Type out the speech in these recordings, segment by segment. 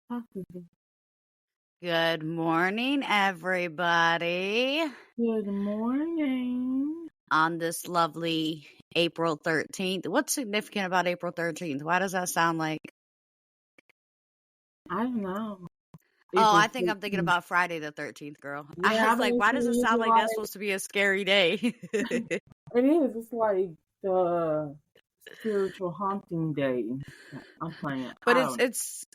Possibly. Good morning, everybody. Good morning. On this lovely April 13th. What's significant about April 13th? Why does that sound like? I don't know. Oh, I April think I'm thinking 13th. about Friday the 13th, girl. Yeah, I I was like, mean, why does it it's sound like that's like, supposed to be a scary day? it is. It's like the spiritual haunting day. I'm playing. But I don't. it's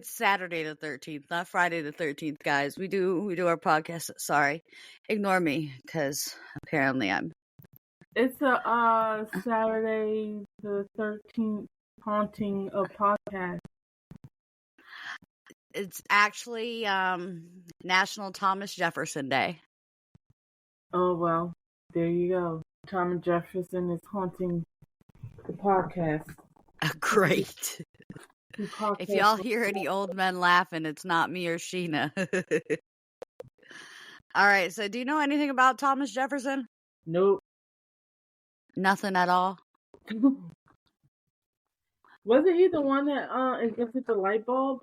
Saturday the 13th, not Friday the 13th, guys. We do our podcast. Sorry. Ignore me cuz apparently I'm It's a Saturday the 13th haunting of podcast. It's actually National Thomas Jefferson Day. Oh well, there you go. Thomas Jefferson is haunting the podcast. Great. The podcast. If y'all hear any old men laughing, it's not me or Sheena. All right, so do you know anything about Thomas Jefferson? Nope. Nothing at all. Wasn't he the one that invented the light bulb?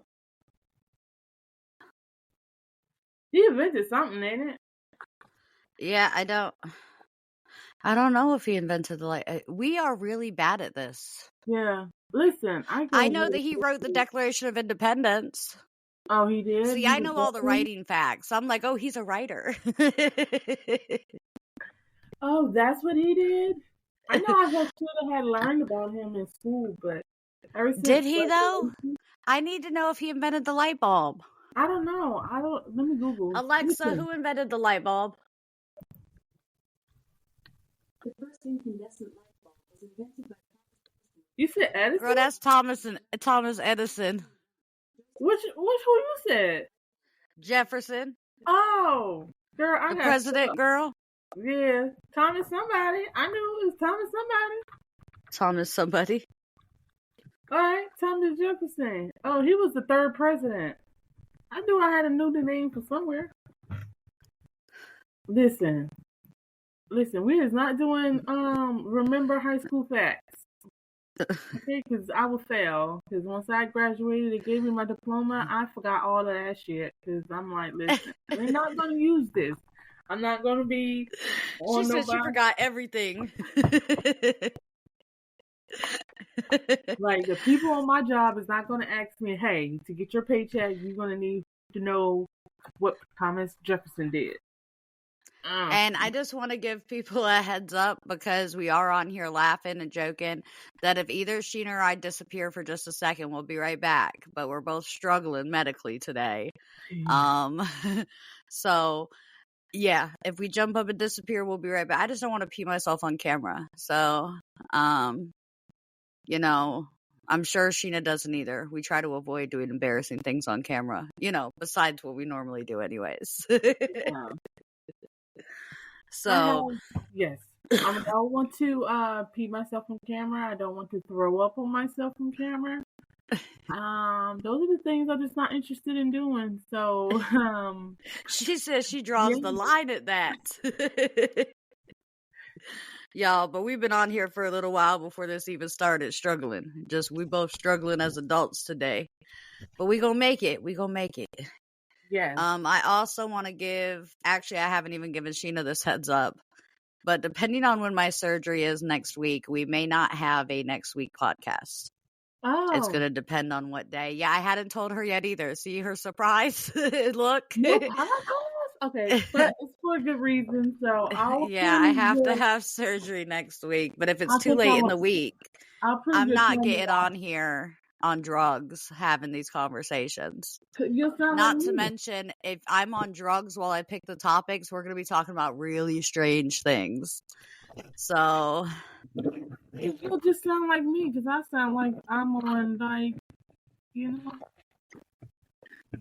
He invented something, ain't it? Yeah, I don't know if he invented the light. We are really bad at this. Yeah. Listen, I know that he wrote the Declaration of Independence. Oh, he did? See, I know all the writing facts. I'm like, oh, he's a writer. Oh, that's what he did? I know I should have had learned about him in school, but ever since. Did he, though? I need to know if he invented the light bulb. I don't know. Let me Google. Alexa, who invented the light bulb? The first incandescent light bulb was invented by You said Edison? Girl, that's Thomas Edison. Which who you said? Jefferson. Oh, girl, I the got president, girl. Yeah, Thomas somebody. I knew it was Thomas somebody. Thomas somebody. All right, Thomas Jefferson. Oh, he was the third president. I knew I had a new name from somewhere. Listen, we is not doing remember high school facts. Okay, because I would fail. Because once I graduated, they gave me my diploma. I forgot all of that shit. Because I'm like, listen, we're not going to use this. I'm not going to be. She said she forgot everything. Like, the people on my job is not going to ask me, hey, to get your paycheck, you're going to need to know what Thomas Jefferson did. And I just want to give people a heads up, because we are on here laughing and joking, that if either Sheena or I disappear for just a second, we'll be right back. But we're both struggling medically today. So, yeah, if we jump up and disappear, we'll be right back. I just don't want to pee myself on camera. So, you know, I'm sure Sheena doesn't either. We try to avoid doing embarrassing things on camera, besides what we normally do anyways. Yeah. So, yes, I don't want to pee myself on camera. I don't want to throw up on myself on camera. Those are the things I'm just not interested in doing. So, she says she draws the line at that. Y'all, but we've been on here for a little while before this even started, struggling. We both struggling as adults today. But we gonna make it. Yeah. I also want to give, actually, I haven't even given Sheena this heads up, but depending on when my surgery is next week, we may not have a next week podcast. Oh. It's going to depend on what day. Yeah, I hadn't told her yet either. See her surprise? Look. Nope, okay, but it's for a good reason. So I have to have surgery next week. But if it's too late in the week, I'm not getting on here on drugs having these conversations. Not to mention, if I'm on drugs while I pick the topics, we're going to be talking about really strange things. So you'll just sound like me, because I sound like I'm on, like,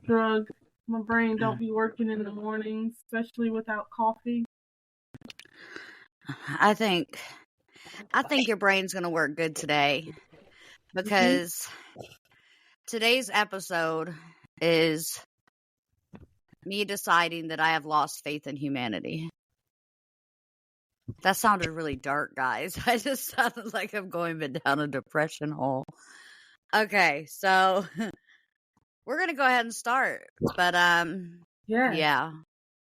drugs. My brain don't be working in the morning, especially without coffee. I think your brain's going to work good today, because today's episode is me deciding that I have lost faith in humanity. That sounded really dark, guys. I just sounded like I'm going down a depression hole. Okay, so We're going to go ahead and start. But, yeah.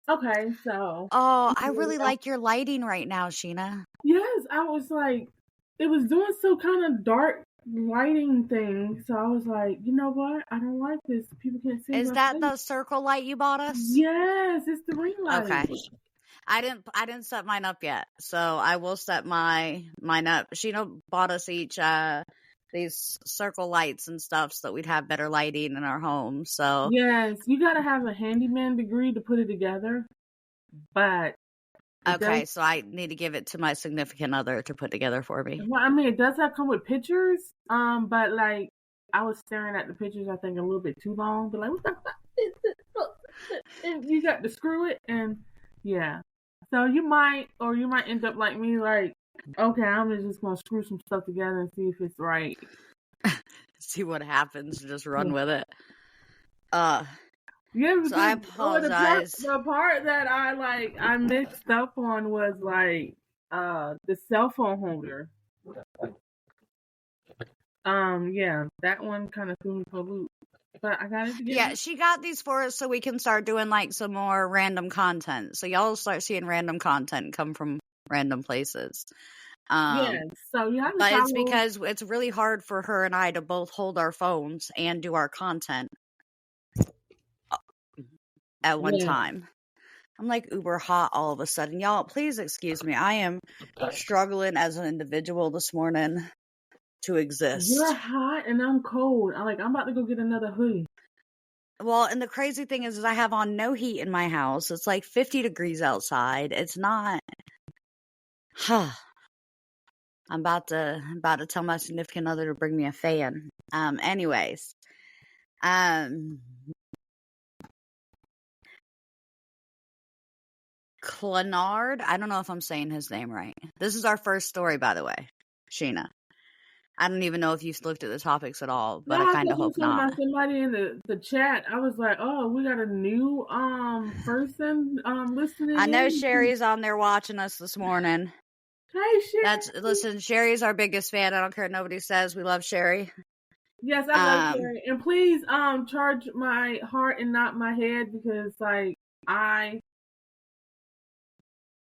Okay, so. Oh, I really like your lighting right now, Sheena. Yes, I was like, it was doing some kind of dark lighting thing. So I was like, you know what? I don't like this. People can't see. Is that the circle light you bought us? Yes, it's the ring light. Okay. I didn't set mine up yet, so I will set mine up. Sheena bought us each these circle lights and stuff so that we'd have better lighting in our home. So yes, you gotta have a handyman degree to put it together. But okay, so I need to give it to my significant other to put together for me. Well, I mean, it does have come with pictures. But like I was staring at the pictures, I think a little bit too long. But like, what the fuck is this? And you got to screw it, and yeah. So you might end up like me, like, okay, I'm just gonna screw some stuff together and see if it's right. See what happens. Just run with it. Yeah, so I apologize. The part that I mixed up on was like the cell phone holder. Yeah, that one kind of threw me for a loop. But I got it together. Yeah, she got these for us so we can start doing like some more random content. So y'all start seeing random content come from random places. Yes, so you have to but it's because it's really hard for her and I to both hold our phones and do our content at one time. I'm like uber hot all of a sudden. Y'all, please excuse me. I am struggling as an individual this morning to exist. You're hot and I'm cold. I'm about to go get another hoodie. Well, and the crazy thing is I have on no heat in my house. It's like 50 degrees outside. It's not. I'm about to tell my significant other to bring me a fan. Anyways. Clenard, I don't know if I'm saying his name right. This is our first story, by the way, Sheena. I don't even know if you've looked at the topics at all, but I kind of hope not. About somebody in the chat, I was like, oh, we got a new person listening. I know Sherry's on there watching us this morning. Hey, Sherry. Listen, Sherry's our biggest fan. I don't care what nobody says. We love Sherry. Yes, I love Sherry. And please charge my heart and not my head, because like I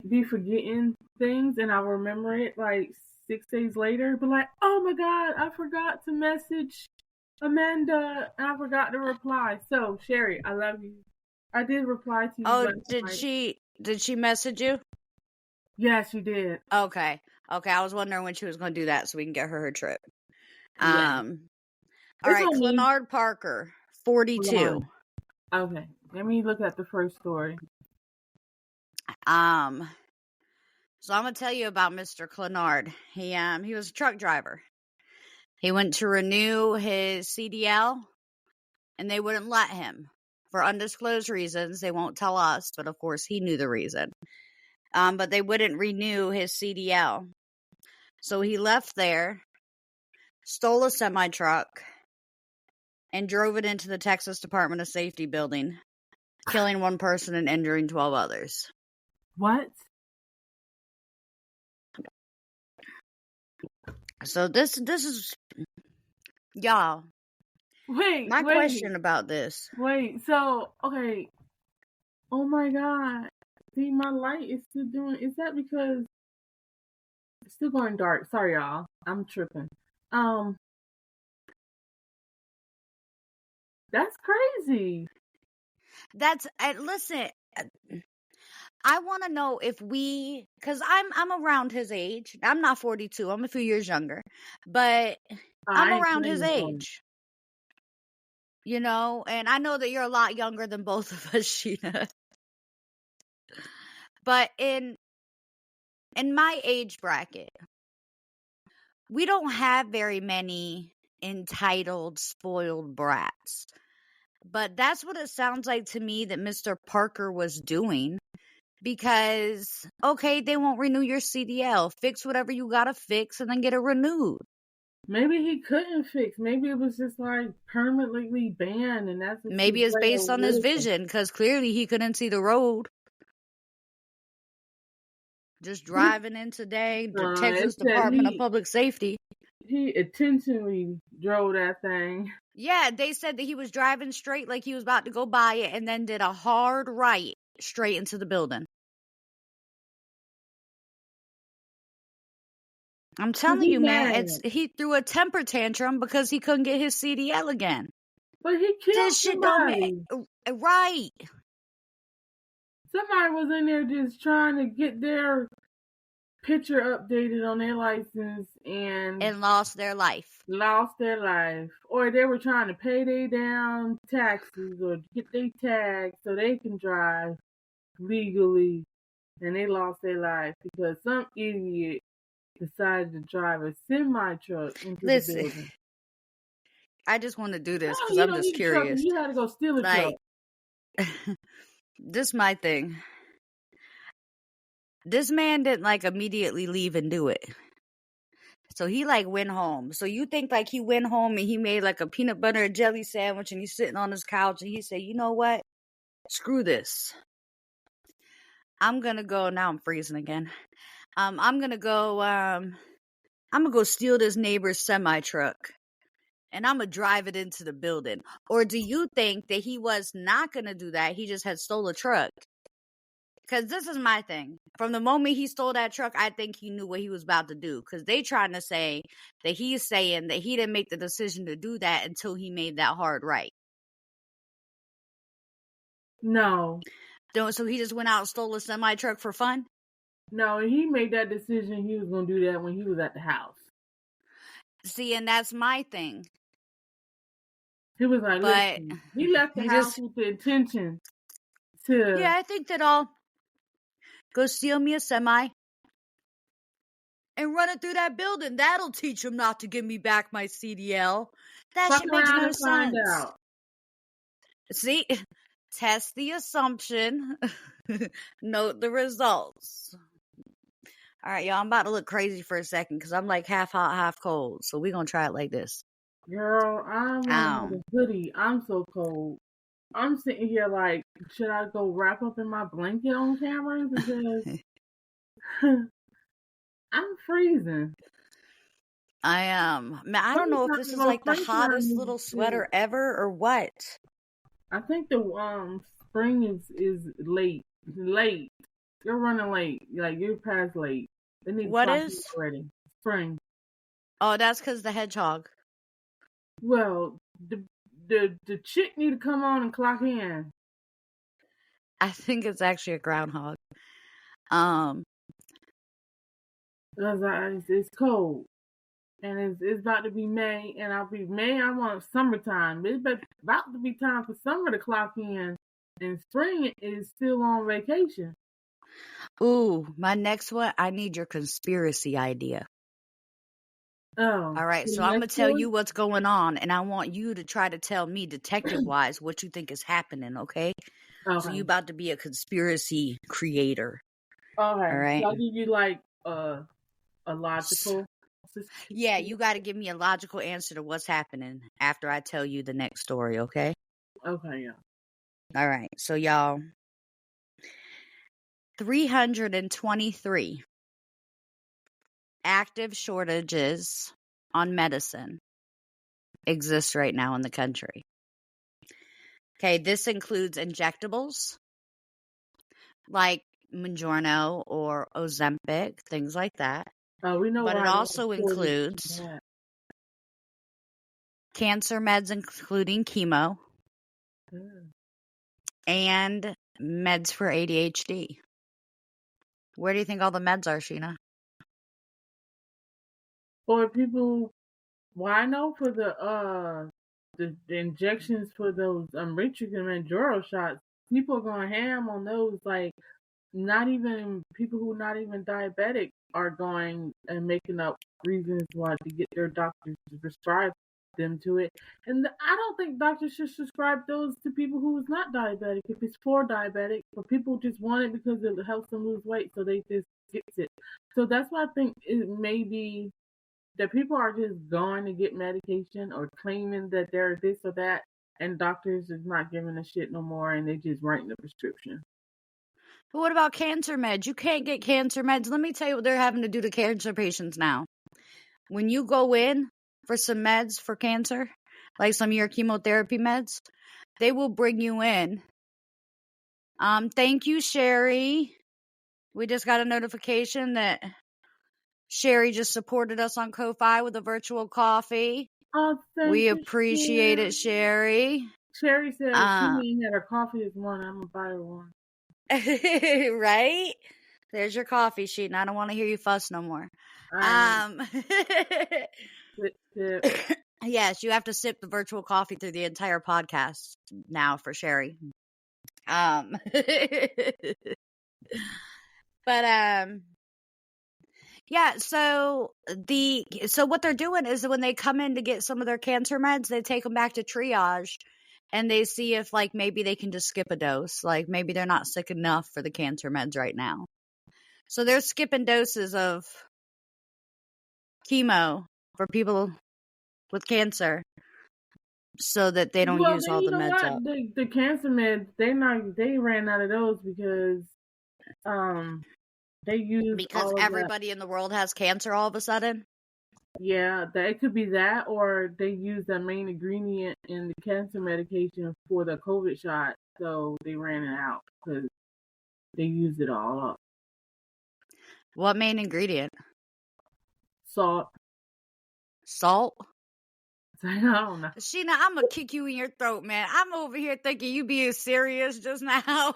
be forgetting things and I'll remember it like 6 days later, but like, oh my God, I forgot to message Amanda and I forgot to reply. So Sherry, I love you. I did reply to you. Oh, did she message you? Yes, she did. Okay. I was wondering when she was going to do that so we can get her trip. Yeah. All right, Clenard Parker, 42. Okay, let me look at the first story. So I'm gonna tell you about Mr. Clenard. He was a truck driver. He went to renew his CDL, and they wouldn't let him for undisclosed reasons. They won't tell us, but of course he knew the reason. But they wouldn't renew his CDL, so he left there, stole a semi-truck, and drove it into the Texas Department of Safety building, killing one person and injuring 12 others. What? So this is, y'all. Wait. Question about this. Wait. So okay. Oh my God. See, my light is still doing. Is that because it's still going dark? Sorry, y'all. I'm tripping. That's crazy. Listen. I want to know if because I'm around his age. I'm not 42. I'm a few years younger, but I'm around his age. You know, and I know that you're a lot younger than both of us, Sheena. But in my age bracket, we don't have very many entitled, spoiled brats. But that's what it sounds like to me that Mr. Parker was doing. Because, okay, they won't renew your CDL. Fix whatever you gotta fix and then get it renewed. Maybe he couldn't fix. Maybe it was just like permanently banned, and that's maybe it's based on his vision, because clearly he couldn't see the road. Just driving in today, the Texas Department of Public Safety. He intentionally drove that thing. Yeah, they said that he was driving straight like he was about to go by it and then did a hard right straight into the building. I'm telling you, man, he threw a temper tantrum because he couldn't get his CDL again. But he killed somebody. Right. Somebody was in there just trying to get their picture updated on their license and lost their life. Or they were trying to pay their down taxes or get their tags so they can drive legally, and they lost their life because some idiot decided to drive a semi-truck into the building. I just want to do this because I'm just curious. You had to go steal a truck. This is my thing. This man didn't immediately leave and do it. So he went home. So you think he went home and he made a peanut butter and jelly sandwich and he's sitting on his couch and he said, you know what? Screw this. I'm going to go. Now I'm freezing again. I'm going to go steal this neighbor's semi-truck and I'm going to drive it into the building. Or do you think that he was not going to do that? He just had stole a truck. Because this is my thing. From the moment he stole that truck, I think he knew what he was about to do. Because they trying to say that he's saying that he didn't make the decision to do that until he made that hard right. No. So he just went out and stole a semi-truck for fun? No, he made that decision he was going to do that when he was at the house. See, and that's my thing. He was like, listen, he left the house with the intention to... Yeah, I think that I'll go steal me a semi and run it through that building. That'll teach him not to give me back my CDL. That shit makes no sense. See, test the assumption, note the results. All right, y'all, I'm about to look crazy for a second because I'm half hot, half cold. So we're going to try it like this. Girl, I'm a hoodie. I'm so cold. I'm sitting here should I go wrap up in my blanket on camera? Because I'm freezing. I am. I don't know if this is the hottest little sweater ever or what. I think the spring is late. Late. You're running late. You're past late. They need what is already? Spring. Oh, that's because the hedgehog. Well, the chick need to come on and clock in. I think it's actually a groundhog. It's cold, and it's about to be May, and I want summertime. It's about to be time for summer to clock in, and spring is still on vacation. Ooh, my next one. I need your conspiracy idea. Oh. All right, so I'm going to tell you what's going on, and I want you to try to tell me, detective-wise, what you think is happening, okay? So you about to be a conspiracy creator. Okay. All right? So I'll give you, a logical... Yeah, you got to give me a logical answer to what's happening after I tell you the next story, okay? Okay, yeah. All right, so y'all, 323 active shortages on medicine exist right now in the country. Okay, this includes injectables like Mounjaro or Ozempic, things like that. Oh, we know. But it also includes cancer meds, including chemo, and meds for ADHD. Where do you think all the meds are, Sheena? For people, I know for the injections for those Ritric and Mounjaro shots, people are going ham on those. Not even people who are not even diabetic are going and making up reasons why to get their doctors to prescribe them to it. And I don't think doctors should prescribe those to people who's not diabetic if it's for diabetic, but people just want it because it helps them lose weight, so they just get it. So that's why I think it may be that people are just going to get medication or claiming that they're this or that, and doctors is not giving a shit no more, and they just writing the prescription. But what about cancer meds? You can't get cancer meds. Let me tell you what they're having to do to cancer patients now. When you go in for some meds for cancer, like some of your chemotherapy meds, they will bring you in. Thank you, Sherry. We just got a notification that Sherry just supported us on Ko-Fi with a virtual coffee. Oh, we appreciate it, Sherry. Sherry said she ain't had her coffee this morning. I'm gonna buy her one. Right? There's your coffee sheet, and I don't want to hear you fuss no more. Yes, you have to sip the virtual coffee through the entire podcast now for Sherry. But yeah, so what they're doing is when they come in to get some of their cancer meds, they take them back to triage and they see if like maybe they can just skip a dose, like maybe they're not sick enough for the cancer meds right now. So they're skipping doses of chemo for people with cancer so that they don't use all the meds up. The cancer meds, they ran out of those because they use because everybody in the world has cancer all of a sudden. Yeah, it could be that, or they use the main ingredient in the cancer medication for the COVID shot, so they ran it out because they used it all up. What main ingredient? Salt. I don't know. Sheena, I'm gonna kick you in your throat, man. I'm over here thinking you being serious just now.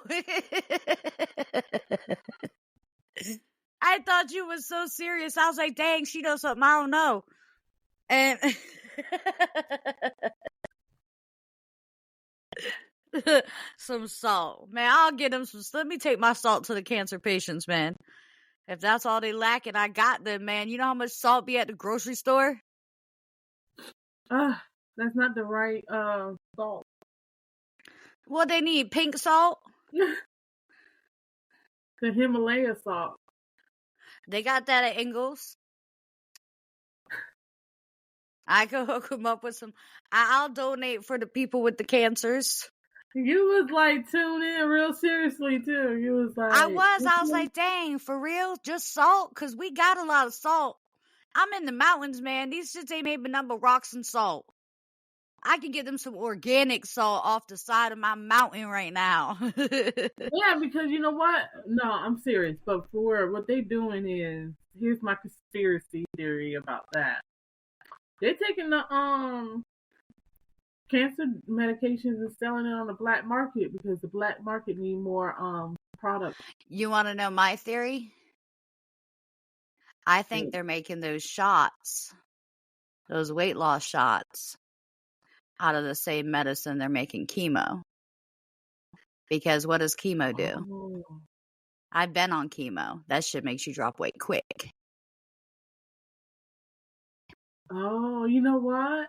I thought you was so serious. I was like, dang, she knows something I don't know. And some salt. Man, I'll get them some. Let me take my salt to the cancer patients, man. If that's all they lack and I got them, man. You know how much salt be at the grocery store? That's not the right salt. What they need? Pink salt? The Himalaya salt. They got that at Ingles. I could hook them up with some. I'll donate for the people with the cancers. You was like tuned in real seriously too. You was like, I was like, dang, for real? Just salt? Because we got a lot of salt. I'm in the mountains, man. These shits ain't made but nothing but rocks and salt. I can get them some organic salt off the side of my mountain right now. Yeah, because you know what? No, I'm serious. But for what they doing is, here's my conspiracy theory about that. They're taking the cancer medications and selling it on the black market because the black market need more products. You want to know my theory? I think they're making those shots, those weight loss shots, out of the same medicine they're making chemo. Because what does chemo do? Oh. I've been on chemo. That shit makes you drop weight quick. Oh, you know what?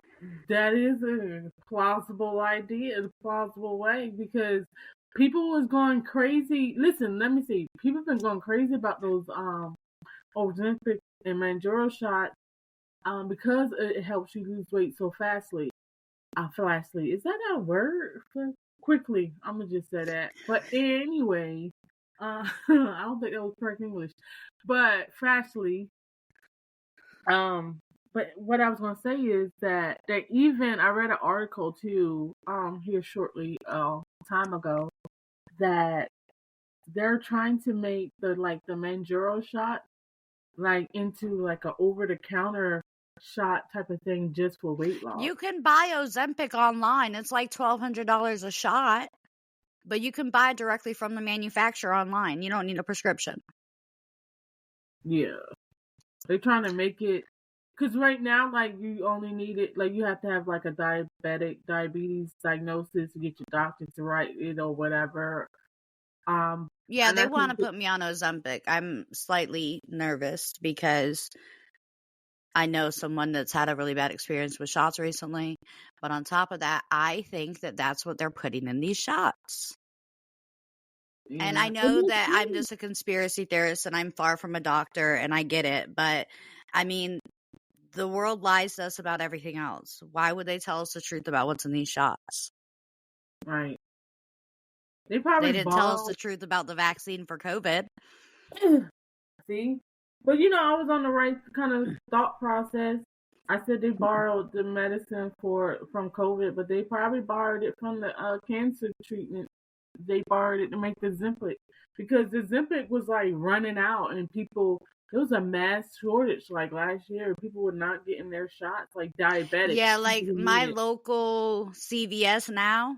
That is a plausible idea, a plausible way, because people was going crazy. Listen, let me see. People been going crazy about those Ozempic and Mounjaro shots because it helps you lose weight so fastly. Fastly. Is that a word? Quickly. I'm gonna just say that. But anyway, I don't think that was correct English. But fastly. But what I was gonna say is that even I read an article too here shortly time ago that they're trying to make the Mounjaro shot into like a over the counter shot type of thing just for weight loss. You can buy Ozempic online. It's like $1,200 a shot, but you can buy directly from the manufacturer online. You don't need a prescription. Yeah, they're trying to make it because right now, you only need it. You have to have a diabetes diagnosis to get your doctor to write it or whatever. Yeah, they want to put me on Ozempic. I'm slightly nervous because I know someone that's had a really bad experience with shots recently. But on top of that, I think that that's what they're putting in these shots. Yeah. And I know that I'm just a conspiracy theorist and I'm far from a doctor and I get it. But, I mean, the world lies to us about everything else. Why would they tell us the truth about what's in these shots? Right. They didn't tell us the truth about the vaccine for COVID. See? But, I was on the right kind of thought process. I said they borrowed the medicine from COVID, but they probably borrowed it from the cancer treatment. They borrowed it to make the Ozempic because the Ozempic was like running out, and people. There was a mass shortage like last year. People were not getting their shots, like diabetics. Yeah, like my local CVS now,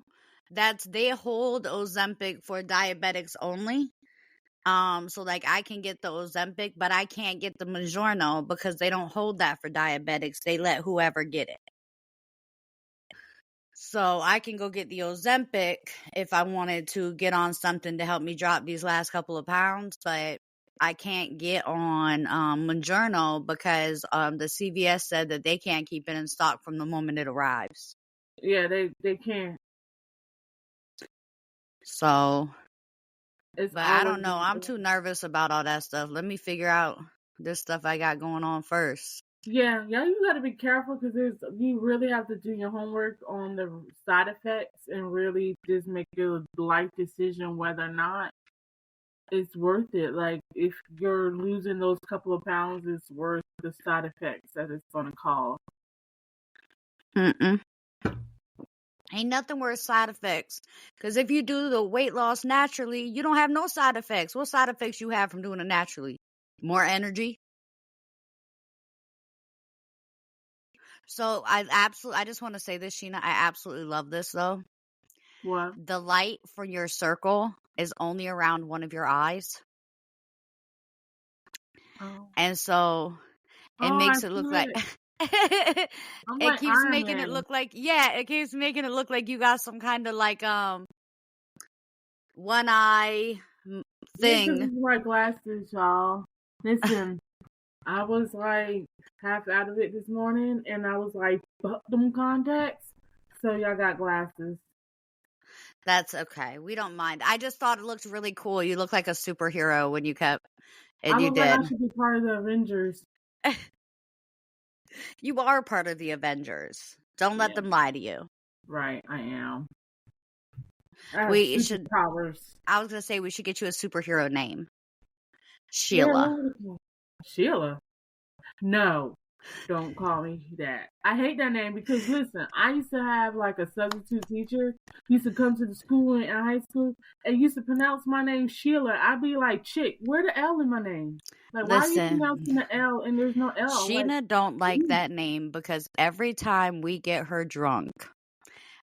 they hold Ozempic for diabetics only. So like I can get the Ozempic, but I can't get the Mounjaro because they don't hold that for diabetics. They let whoever get it. So I can go get the Ozempic if I wanted to get on something to help me drop these last couple of pounds, but I can't get on Mounjaro because the CVS said that they can't keep it in stock from the moment it arrives. Yeah, they can't. So, but I don't know. I'm too nervous about all that stuff. Let me figure out this stuff I got going on first. Yeah, you got to be careful because you really have to do your homework on the side effects and really just make your life decision whether or not it's worth it. Like if you're losing those couple of pounds, it's worth the side effects that it's going to cause. Ain't nothing worth side effects. Because if you do the weight loss naturally, you don't have no side effects. What side effects you have from doing it naturally? More energy? So I just want to say this, Sheena. I absolutely love this though. What? The light for your circle is only around one of your eyes. Oh. And so it makes it look like it keeps making it look like it keeps making it look like you got some kind of like one eye thing. This is my glasses, y'all. Listen, I was like half out of it this morning, and I was like, fuck them contacts. So y'all got glasses. That's okay. We don't mind. I just thought it looked really cool. You look like a superhero when you kept, and you did. I should be part of the Avengers. You are part of the Avengers. Don't let them lie to you. Right, I am. We should. Powers. I was gonna say we should get you a superhero name. Sheila. Yeah, Sheila. No, don't call me that. I hate that name because listen, I used to have like a substitute teacher. He used to come to the school in high school and used to pronounce my name Sheila. I'd be like, chick, where the L in my name? Like, why are you pronouncing the L and there's no L? Sheena don't like that name because every time we get her drunk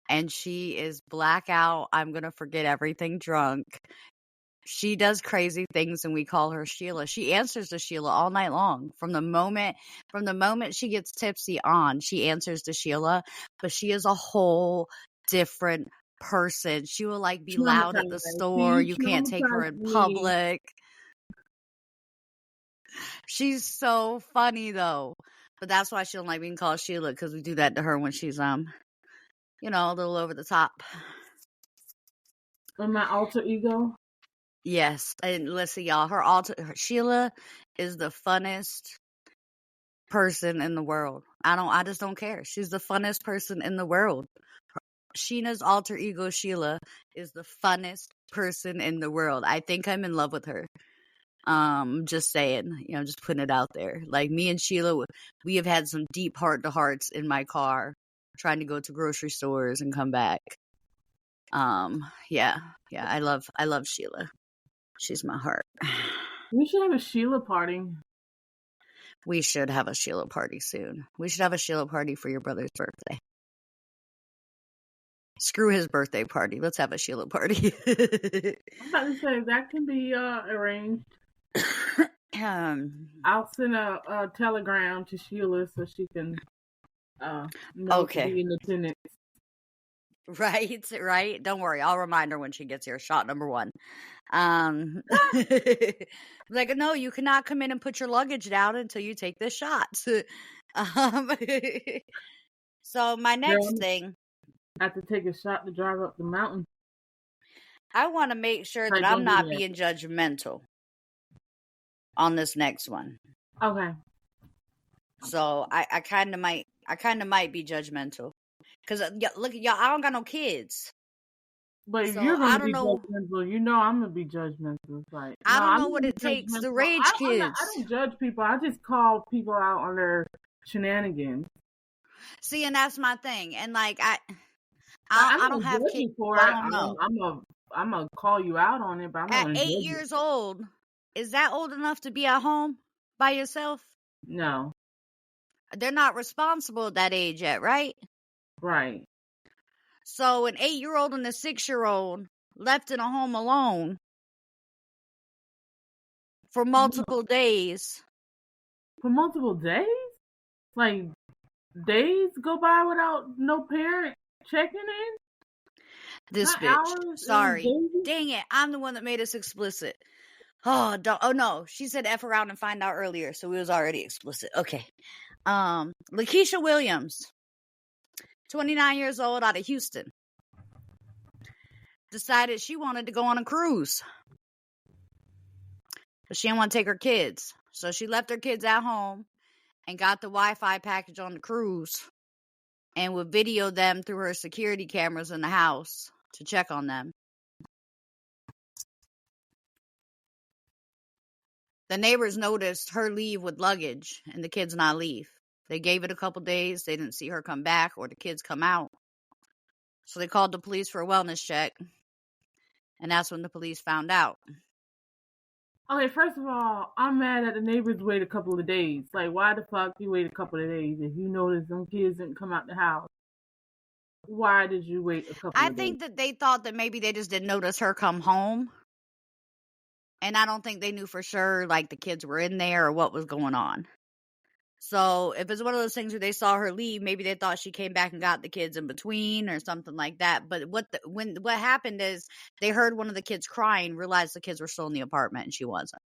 and she is blackout, I'm going to forget everything drunk. She does crazy things and we call her Sheila. She answers to Sheila all night long. From the moment she gets tipsy on, she answers to Sheila, but she is a whole different person. She will like be loud at the store. You can't take her in public. She's so funny though. But that's why she don't like being called Sheila, because we do that to her when she's a little over the top. On my alter ego? Yes. And listen, y'all, Sheila is the funnest person in the world. I just don't care. She's the funnest person in the world. Sheena's alter ego, Sheila, is the funnest person in the world. I think I'm in love with her. Just saying, just putting it out there. Like me and Sheila, we have had some deep heart-to-hearts in my car, trying to go to grocery stores and come back. Yeah, I love Sheila. She's my heart. We should have a Sheila party. We should have a Sheila party soon. We should have a Sheila party for your brother's birthday. Screw his birthday party. Let's have a Sheila party. I'm about to say that can be arranged. I'll send a telegram to Sheila so she can know to be in attendance. Right. Don't worry. I'll remind her when she gets here. Shot number 1. Like, no, you cannot come in and put your luggage down until you take this shot. So my next thing. I have to take a shot to drive up the mountain. I want to make sure that I'm not being judgmental on this next one. Okay. So I kind of might be judgmental. Because, look, y'all, I don't got no kids. But if you're going to be judgmental, I'm going to be judgmental. Like, I don't know what it takes to rage kids. I don't judge people. I just call people out on their shenanigans. See, and that's my thing. And like I don't have kids. For it. I don't know. I'm gonna call you out on it, but I'm not at 8 years old. Is that old enough to be at home by yourself? No. They're not responsible at that age yet, right? Right. So an 8-year-old and a 6-year-old left in a home alone for multiple days. For multiple days? Like days go by without no parent checking in? This not bitch. Sorry. Dang it. I'm the one that made us explicit. Oh no. She said F around and find out earlier, so we was already explicit. Okay. Lakeisha Williams, 29 years old, out of Houston, decided she wanted to go on a cruise. But she didn't want to take her kids. So she left her kids at home and got the Wi-Fi package on the cruise and would video them through her security cameras in the house to check on them. The neighbors noticed her leave with luggage and the kids not leave. They gave it a couple days. They didn't see her come back or the kids come out. So they called the police for a wellness check. And that's when the police found out. Okay, first of all, I'm mad that the neighbors wait a couple of days. Like, why the fuck you wait a couple of days if you notice them kids didn't come out the house? Why did you wait a couple of days? I think that they thought that maybe they just didn't notice her come home. And I don't think they knew for sure, like, the kids were in there or what was going on. So if it's one of those things where they saw her leave, maybe they thought she came back and got the kids in between or something like that. But what happened is they heard one of the kids crying, realized the kids were still in the apartment and she wasn't.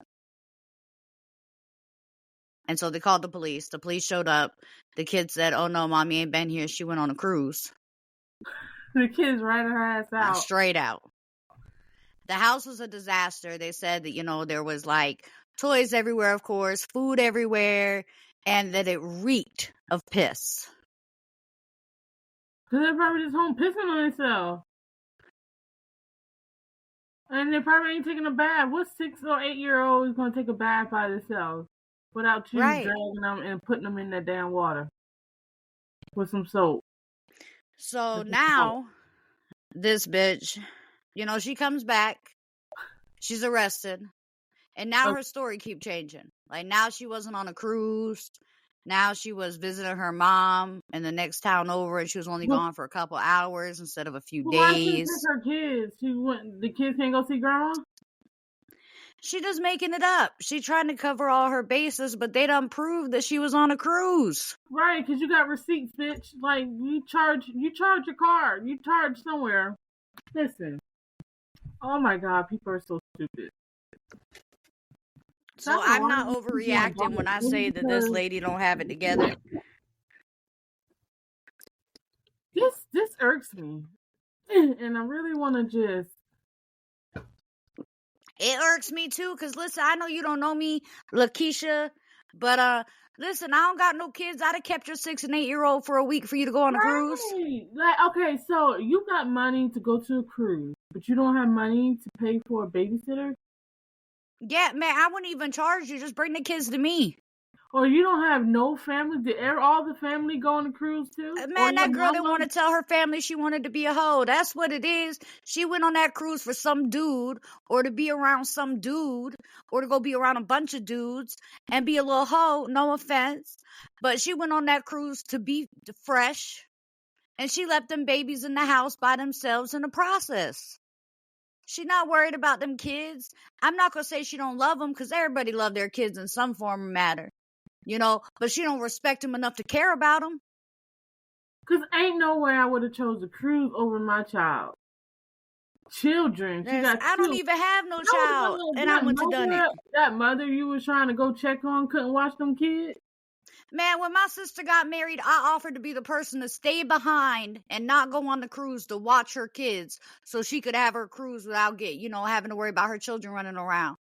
And so they called the police. The police showed up. The kids said, "Oh no, mommy ain't been here. She went on a cruise." The kids ran her ass out. Straight out. The house was a disaster. They said that, there was like toys everywhere, of course, food everywhere. And that it reeked of piss. Because they're probably just home pissing on themselves. And they probably ain't taking a bath. What 6 or 8-year-old is going to take a bath by themselves without you dragging them and putting them in that damn water with some soap? So now, this bitch, she comes back. She's arrested. And now her story keep changing. Like, now she wasn't on a cruise. Now she was visiting her mom in the next town over, and she was only gone for a couple hours instead of a few days. Why she took her kids? The kids can't go see grandma? She just making it up. She trying to cover all her bases, but they done proved that she was on a cruise. Right, because you got receipts, bitch. Like, you charge your card. You charge somewhere. Listen. Oh, my God. People are so stupid. So I'm not overreacting when I say that this lady don't have it together. This irks me. And I really want to just... It irks me too, because listen, I know you don't know me, Lakeisha, but listen, I don't got no kids. I'd have kept your 6 and 8-year-old for a week for you to go on a cruise. Like, okay, so you got money to go to a cruise, but you don't have money to pay for a babysitter? Yeah, man, I wouldn't even charge you. Just bring the kids to me. Or you don't have no family? Did all the family go on the cruise too? Man, that girl didn't want to tell her family she wanted to be a hoe. That's what it is. She went on that cruise for some dude, or to be around some dude, or to go be around a bunch of dudes and be a little hoe. No offense. But she went on that cruise to be fresh, and she left them babies in the house by themselves in the process. She not worried about them kids. I'm not going to say she don't love them, because everybody love their kids in some form or matter. But she don't respect them enough to care about them. Because ain't no way I would have chose a cruise over my child. Children. I don't even have no child, and I went to done it. That mother you was trying to go check on couldn't watch them kids? Man, when my sister got married, I offered to be the person to stay behind and not go on the cruise to watch her kids so she could have her cruise without having to worry about her children running around.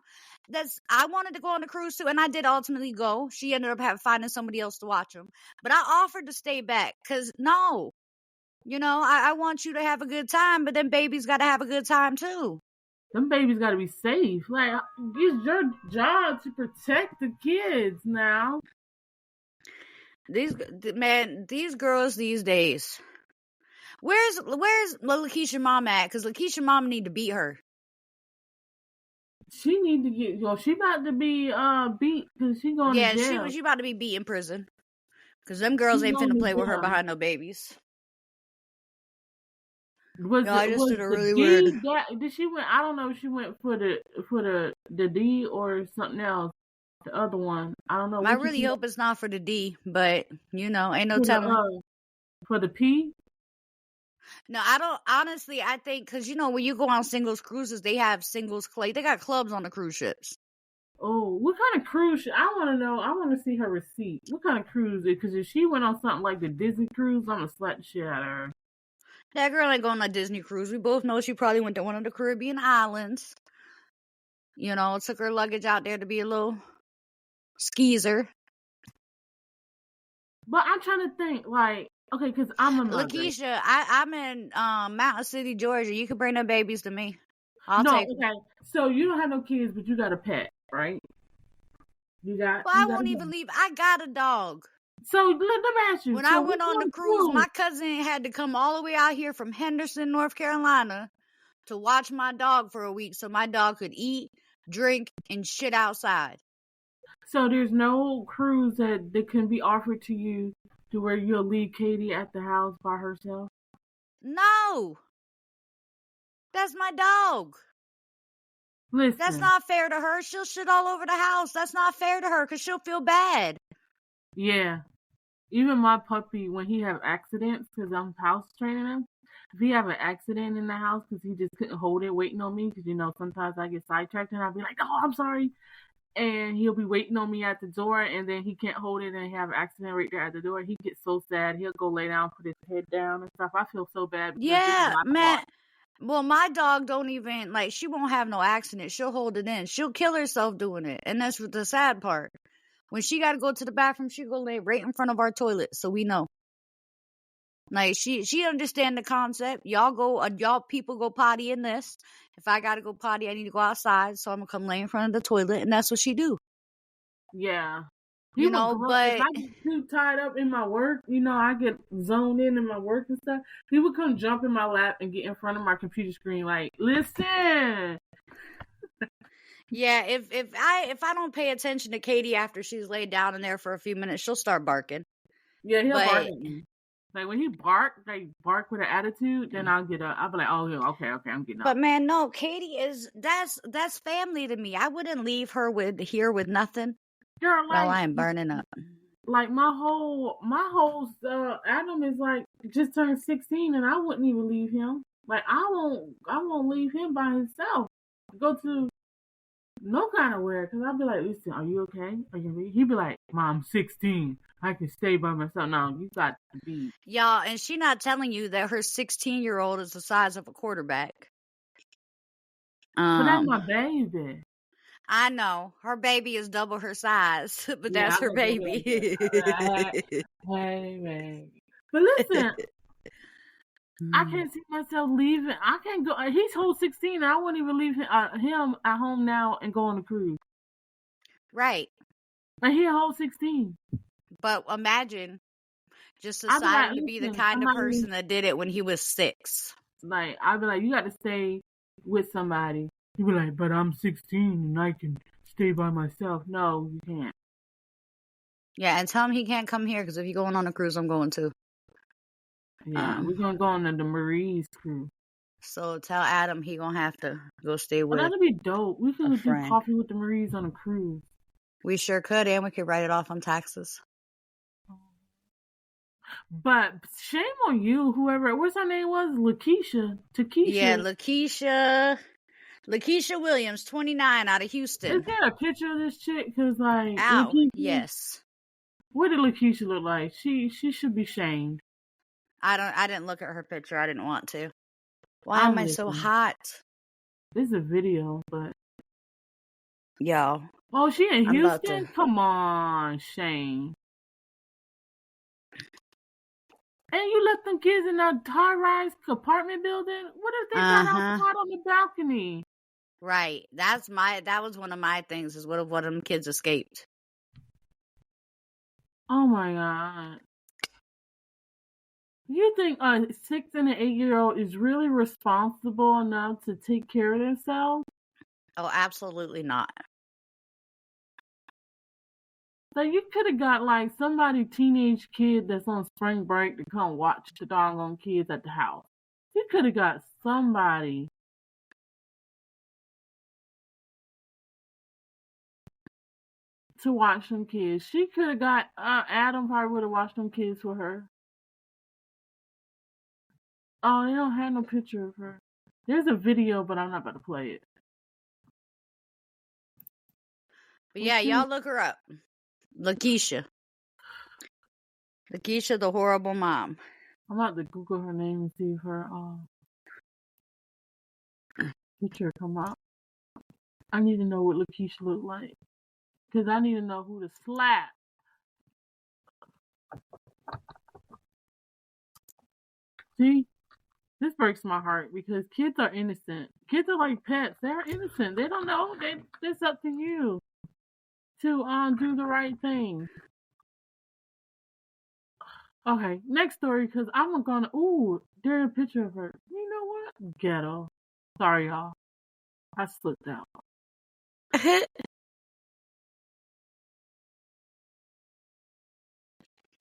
I wanted to go on the cruise too, and I did ultimately go. She ended up finding somebody else to watch them. But I offered to stay back because, no, I want you to have a good time, but then babies got to have a good time too. Them babies got to be safe. Like, it's your job to protect the kids now. These girls these days. Where's Lakeisha mom at? Because Lakeisha mom need to beat her. She need to get. She about to be beat because she going to jail. Yeah, she about to be beat in prison. Because them girls ain't finna play with her behind no babies. I just did a really weird. Did she went? I don't know if she went for the D or something else. The other one, I don't know. I really hope it's not for the D, but ain't no telling. For the P. No, I don't. Honestly, I think because when you go on singles cruises, they have singles They got clubs on the cruise ships. Oh, what kind of cruise? I want to know. I want to see her receipt. What kind of cruise? Because if she went on something like the Disney cruise, I'm gonna slap the shit out of her. That girl ain't going on a Disney cruise. We both know she probably went to one of the Caribbean islands. Took her luggage out there to be a little skeezer. But I'm trying to think, like, okay, because I'm a mother. Lakeisha, I'm in Mountain City, Georgia. You can bring them babies to me. I'll take them. Okay. So you don't have no kids, but you got a pet, right? I won't even leave. I got a dog. So let me ask you. When I went on the cruise, my cousin had to come all the way out here from Henderson, North Carolina, to watch my dog for a week so my dog could eat, drink, and shit outside. So there's no cruise that can be offered to you to where you'll leave Katie at the house by herself? No. That's my dog. Listen. That's not fair to her. She'll shit all over the house. That's not fair to her because she'll feel bad. Yeah. Even my puppy, when he have accidents, because I'm house training him, if he have an accident in the house because he just couldn't hold it waiting on me, because, sometimes I get sidetracked and I'll be like, oh, I'm sorry. And he'll be waiting on me at the door, and then he can't hold it and he have an accident right there at the door. He gets so sad. He'll go lay down, put his head down and stuff. I feel so bad. Yeah, man. Well, my dog don't even, she won't have no accident. She'll hold it in. She'll kill herself doing it. And that's the sad part. When she got to go to the bathroom, she'll go lay right in front of our toilet so we know. She understand the concept. Y'all people go potty in this. If I got to go potty, I need to go outside. So I'm going to come lay in front of the toilet. And that's what she do. Yeah. But if I get too tied up in my work, I get zoned in my work and stuff. He would come jump in my lap and get in front of my computer screen like, listen. Yeah, if I don't pay attention to Katie after she's laid down in there for a few minutes, she'll start barking. Yeah, he'll bark at me. Like when he bark with an attitude, then I'll get up. I'll be like, oh, okay, I'm getting up. But man, no, Katie that's family to me. I wouldn't leave her here with nothing. Girl, I am burning up. Like my whole Adam is just turned 16, and I wouldn't even leave him. Like I won't leave him by himself. Go to no kind of where, because I'll be like, listen, are you okay? Are you ready? He'd be like, Mom, 16. I can stay by myself. No, you got to be. Y'all, and she not telling you that her 16-year-old is the size of a quarterback. But that's my baby. I know. Her baby is double her size, but that's her baby. Hey, baby. But listen, I can't see myself leaving. I can't go. He's whole 16, and I wouldn't even leave him at home now and go on a cruise. Right. And he's whole 16. But imagine just deciding to be the kind of person that did it when he was 6. Like, I'd be like, you got to stay with somebody. He'd be like, but I'm 16 and I can stay by myself. No, you can't. Yeah, and tell him he can't come here because if you're going on a cruise, I'm going too. Yeah, we're going to go on the Marie's cruise. So tell Adam he going to have to go stay with that'd be dope. We could do coffee with the Marie's on a cruise. We sure could, and we could write it off on taxes. But shame on you, what's her name was? Takesha. Yeah, Lakeisha Williams, 29, out of Houston. Is there a picture of this chick? Because yes. What did Lakeisha look like? She should be shamed. I didn't look at her picture. I didn't want to. Why am I so hot? This is a video, but yo. Oh, she in Houston? Come on, Shane. And you let them kids in a high-rise apartment building? What if they got outside on the balcony? Right. That was one of my things, is what if one of them kids escaped? Oh my God. You think a 6 and an 8-year-old is really responsible enough to take care of themselves? Oh, absolutely not. So you could have got like somebody teenage kid that's on spring break to come watch the doggone kids at the house. You could have got somebody to watch them kids. She could have got Adam probably would have watched them kids for her. Oh, they don't have no picture of her. There's a video, but I'm not about to play it. But yeah, y'all look her up. Lakeisha, the horrible mom. I'm about to Google her name and see if her picture come up. I need to know what Lakeisha looked like. Because I need to know who to slap. See? This breaks my heart because kids are innocent. Kids are like pets. They're innocent. They don't know. It's up to you to do the right thing. Okay, next story because I'm gonna. Ooh, there's a picture of her. You know what? Ghetto. Sorry, y'all. I slipped out.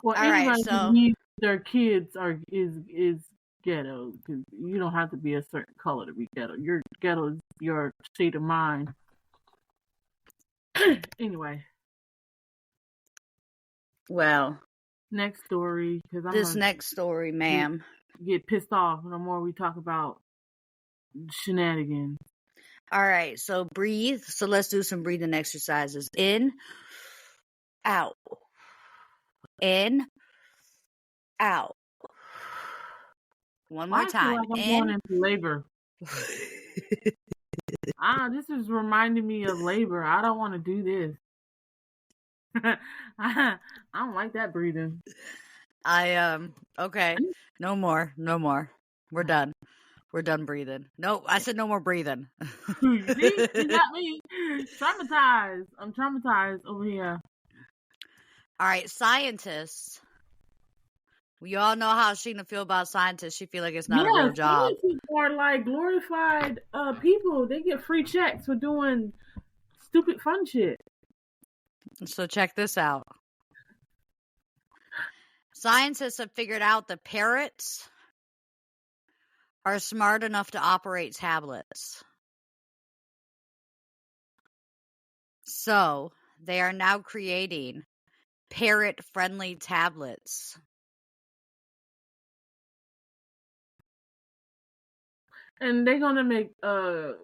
Well, All anybody right, so who needs their kids is ghetto because you don't have to be a certain color to be ghetto. Your ghetto is your state of mind. Anyway. Well, next story because this next story, ma'am, get pissed off the more we talk about shenanigans. All right, so breathe. So let's do some breathing exercises. In, out. In, out. One more time. I feel like I'm going into labor. This is reminding me of labor. I don't want to do this. I don't like that breathing. Okay. No more. We're done. We're done breathing. No, I said no more breathing. See, you got me traumatized. I'm traumatized over here. All right, scientists. We all know how Sheena feel about scientists. She feel like it's not a real job. Scientists are like glorified people. They get free checks for doing stupid fun shit. So check this out. Scientists have figured out that parrots are smart enough to operate tablets. So they are now creating parrot-friendly tablets. And they're going to make $1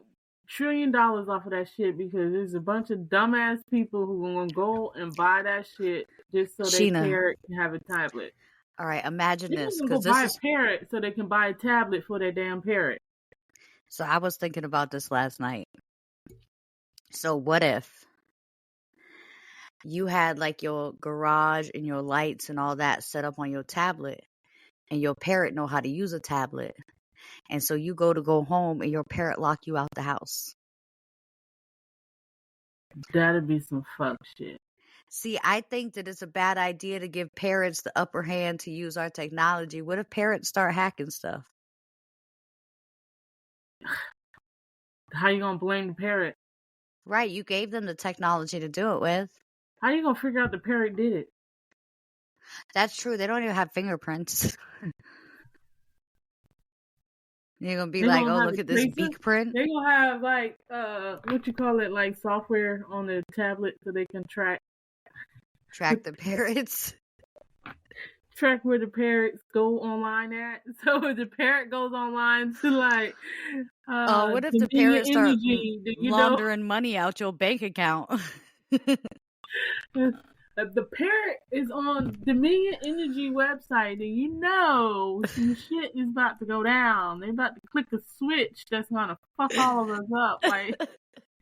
trillion off of that shit because there's a bunch of dumbass people who are going to go and buy that shit just so their parrot can have a tablet. All right, imagine this. They're going to buy a parrot so they can buy a tablet for their damn parrot. So I was thinking about this last night. So what if you had like your garage and your lights and all that set up on your tablet and your parrot know how to use a tablet? And so you go home and your parrot lock you out the house. That'd be some fuck shit. See, I think that it's a bad idea to give parents the upper hand to use our technology. What if parents start hacking stuff? How you gonna blame the parrot? Right, you gave them the technology to do it with. How you gonna figure out the parrot did it? That's true. They don't even have fingerprints. You're gonna be like, oh, look at this beak print. They're gonna have like what you call it, like software on the tablet so they can track the parrots. Track where the parrots go online at. So if the parrot goes online to like what if the parrots start laundering money out your bank account? The parrot is on Dominion Energy website, and you know some shit is about to go down. They about to click a switch that's gonna fuck all of us up, like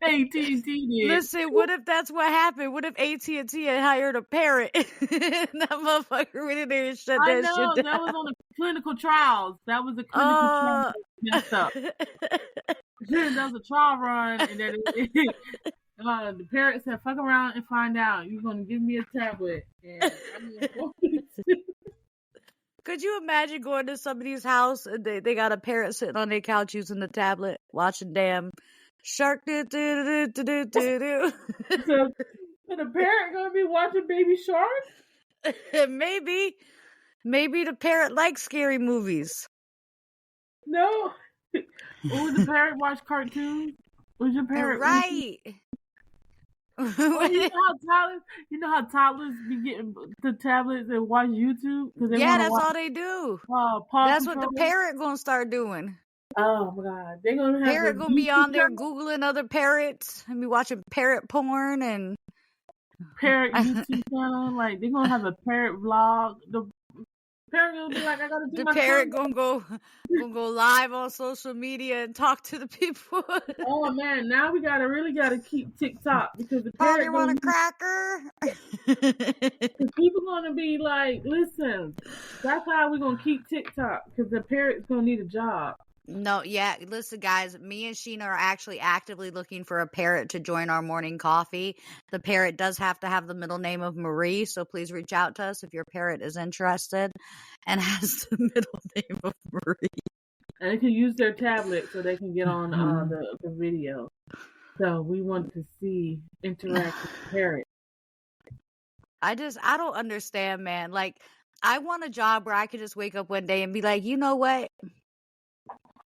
AT&T did. Listen, what if that's what happened? What if AT&T had hired a parrot? That motherfucker went in there and shut that shit down. That was on the clinical trials. That was a clinical trial messed up. That was a trial run, and then The parrot said, "Fuck around and find out. You're gonna give me a tablet." And I'm going to. Could you imagine going to somebody's house and they got a parrot sitting on their couch using the tablet, watching damn Shark do do do do do do do. So the parrot gonna be watching Baby Shark? Maybe the parrot likes scary movies. No. Would the parrot watch cartoons? Was your parrot right? Oh, you know how toddlers be getting the tablets and watch YouTube? That's all they do. That's what the parrot gonna start doing. Oh my God, they're gonna have parrot gonna be on there googling other parrots and be watching parrot porn and parrot YouTube channel. Like they're gonna have a parrot vlog. The parrot gonna be like, I gotta do the my parrot gonna go live on social media and talk to the people. Oh man, now we really gotta keep TikTok because the parrot want a cracker. People gonna be like, listen, that's how we gonna keep TikTok because the parrot's gonna need a job. No, yeah. Listen, guys, me and Sheena are actually actively looking for a parrot to join our morning coffee. The parrot does have to have the middle name of Marie, so please reach out to us if your parrot is interested and has the middle name of Marie. And they can use their tablet so they can get on the video. So we want to see interact with the parrot. I don't understand, man. Like, I want a job where I could just wake up one day and be like, you know what?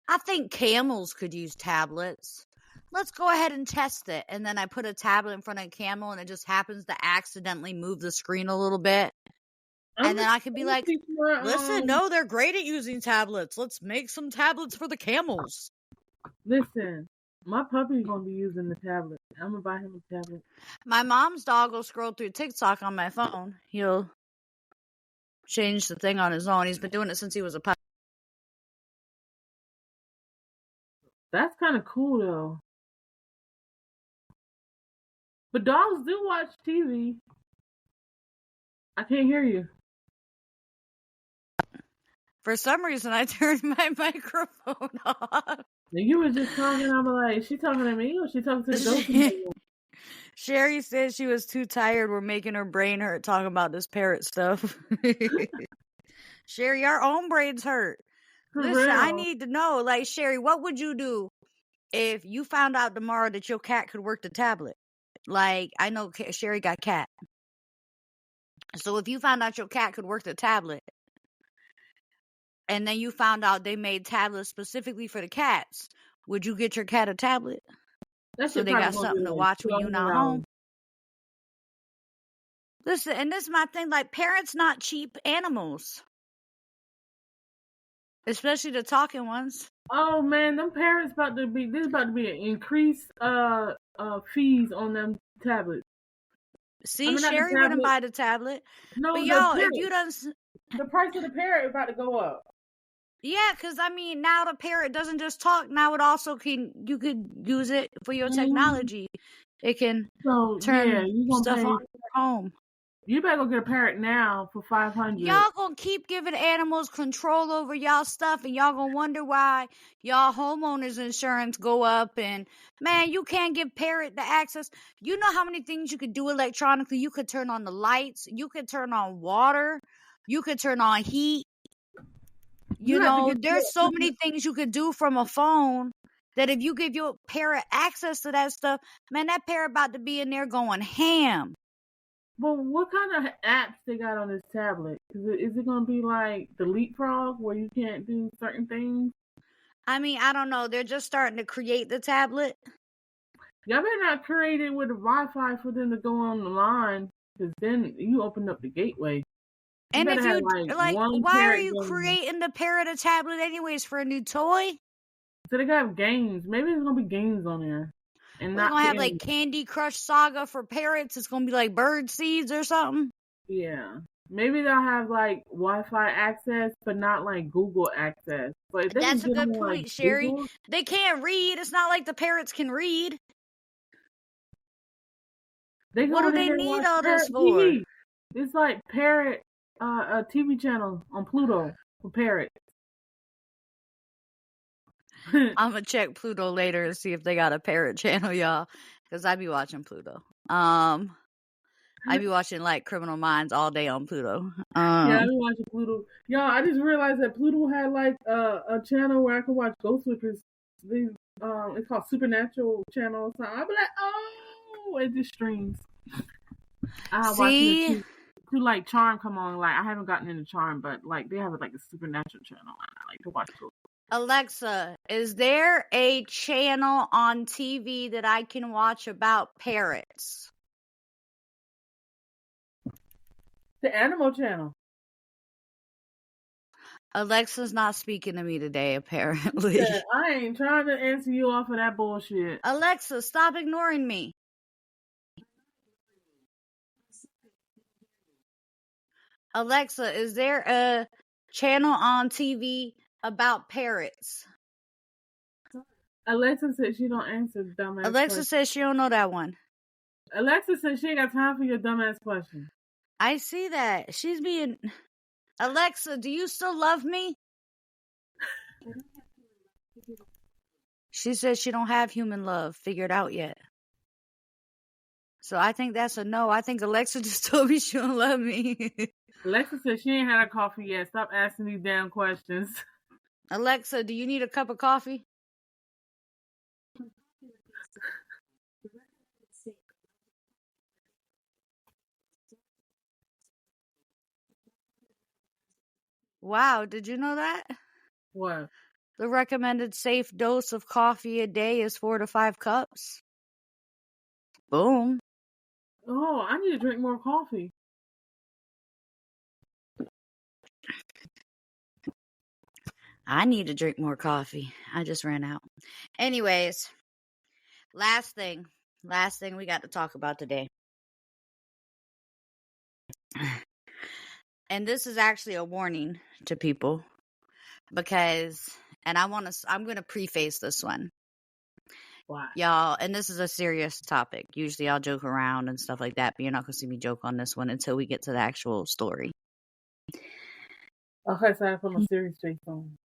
I think camels could use tablets. Let's go ahead and test it. And then I put a tablet in front of a camel and it just happens to accidentally move the screen a little bit. And then I could be like, listen, no, they're great at using tablets. Let's make some tablets for the camels. Listen, my puppy's going to be using the tablet. I'm going to buy him a tablet. My mom's dog will scroll through TikTok on my phone. He'll change the thing on his own. He's been doing it since he was a puppy. That's kind of cool, though. But dogs do watch TV. I can't hear you. For some reason, I turned my microphone off. You were just talking, I'm like, is she talking to me or she talking to the ghost? Sherry said she was too tired. We're making her brain hurt talking about this parrot stuff. Sherry, our own brains hurt. Listen, I need to know, like, Sherry, what would you do if you found out tomorrow that your cat could work the tablet? Like, I know Sherry got cat. So if you found out your cat could work the tablet, and then you found out they made tablets specifically for the cats, would you get your cat a tablet? So they got something to watch when you're not home? Listen, and this is my thing, like, parents not cheap animals. Especially the talking ones. Oh man, them parents about to be an increased fees on them tablets. See, Sherry wouldn't buy the tablet. No, but y'all, if you done the price of the parrot is about to go up. Yeah, because I mean, now the parrot doesn't just talk. Now it also you could use it for your technology. It can turn stuff on your home. You better go get a parrot now for $500. Y'all gonna keep giving animals control over y'all stuff, and y'all gonna wonder why y'all homeowners insurance go up. And man, you can't give parrot the access. You know how many things you could do electronically? You could turn on the lights. You could turn on water. You could turn on heat. You know, there's so many things you could do from a phone that if you give your parrot access to that stuff, man, that parrot about to be in there going ham. But what kind of apps they got on this tablet? Is it going to be like the Leapfrog where you can't do certain things? I mean, I don't know. They're just starting to create the tablet. Y'all better not create it with a Wi-Fi for them to go on the line, because then you open up the gateway. And if you, why are you creating the parrot a tablet anyways for a new toy? So they got games. Maybe there's going to be games on there. And we're going to have like Candy Crush Saga for parrots. It's going to be like bird seeds or something. Yeah. Maybe they'll have like Wi-Fi access, but not like Google access. But that's a good point, like Sherry. Google. They can't read. It's not like the parrots can read. What do they need all this for? TV. It's like parrot, a TV channel on Pluto for parrots. I'm gonna check Pluto later and see if they got a parrot channel, y'all. Because I be watching Pluto. I be watching like Criminal Minds all day on Pluto. Yeah, I be watching Pluto. Y'all, I just realized that Pluto had like a channel where I could watch Ghost Whippers. It's called Supernatural Channel or something. I'll be like, oh, it just streams. I watching it too. Like Charm come on. Like I haven't gotten into Charm, but like they have like a Supernatural channel, and I like to watch those. Alexa, is there a channel on TV that I can watch about parrots? The Animal Channel. Alexa's not speaking to me today, apparently. Yeah, I ain't trying to answer you off of that bullshit. Alexa, stop ignoring me. Alexa, is there a channel on TV about parrots? Alexa said she don't answer dumbass Alexa says she don't know that one. Alexa said she ain't got time for your dumbass question. I see that. She's being... Alexa, do you still love me? She says she don't have human love figured out yet. So I think that's a no. I think Alexa just told me she don't love me. Alexa said she ain't had her coffee yet. Stop asking these damn questions. Alexa, do you need a cup of coffee? Wow, did you know that? What? The recommended safe dose of coffee a day is 4 to 5 cups. Boom. Oh, I need to drink more coffee. I need to drink more coffee. I just ran out. Anyways, last thing we got to talk about today. And this is actually a warning to people because, and I'm going to preface this one. Why? Y'all, and this is a serious topic. Usually I'll joke around and stuff like that, but you're not going to see me joke on this one until we get to the actual story. Okay, so I put my serious face on.